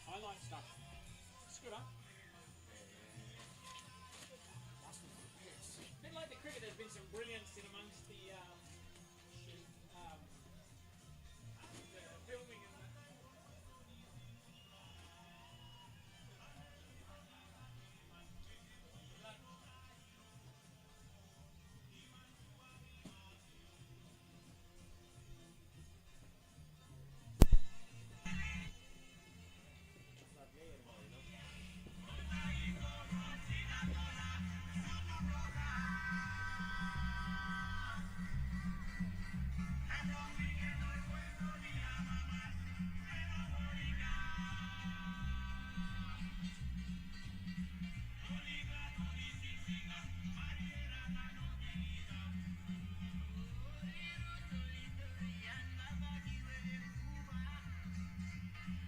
Highlight stuff. Screw up. A bit like the cricket, there's been some brilliance in amongst the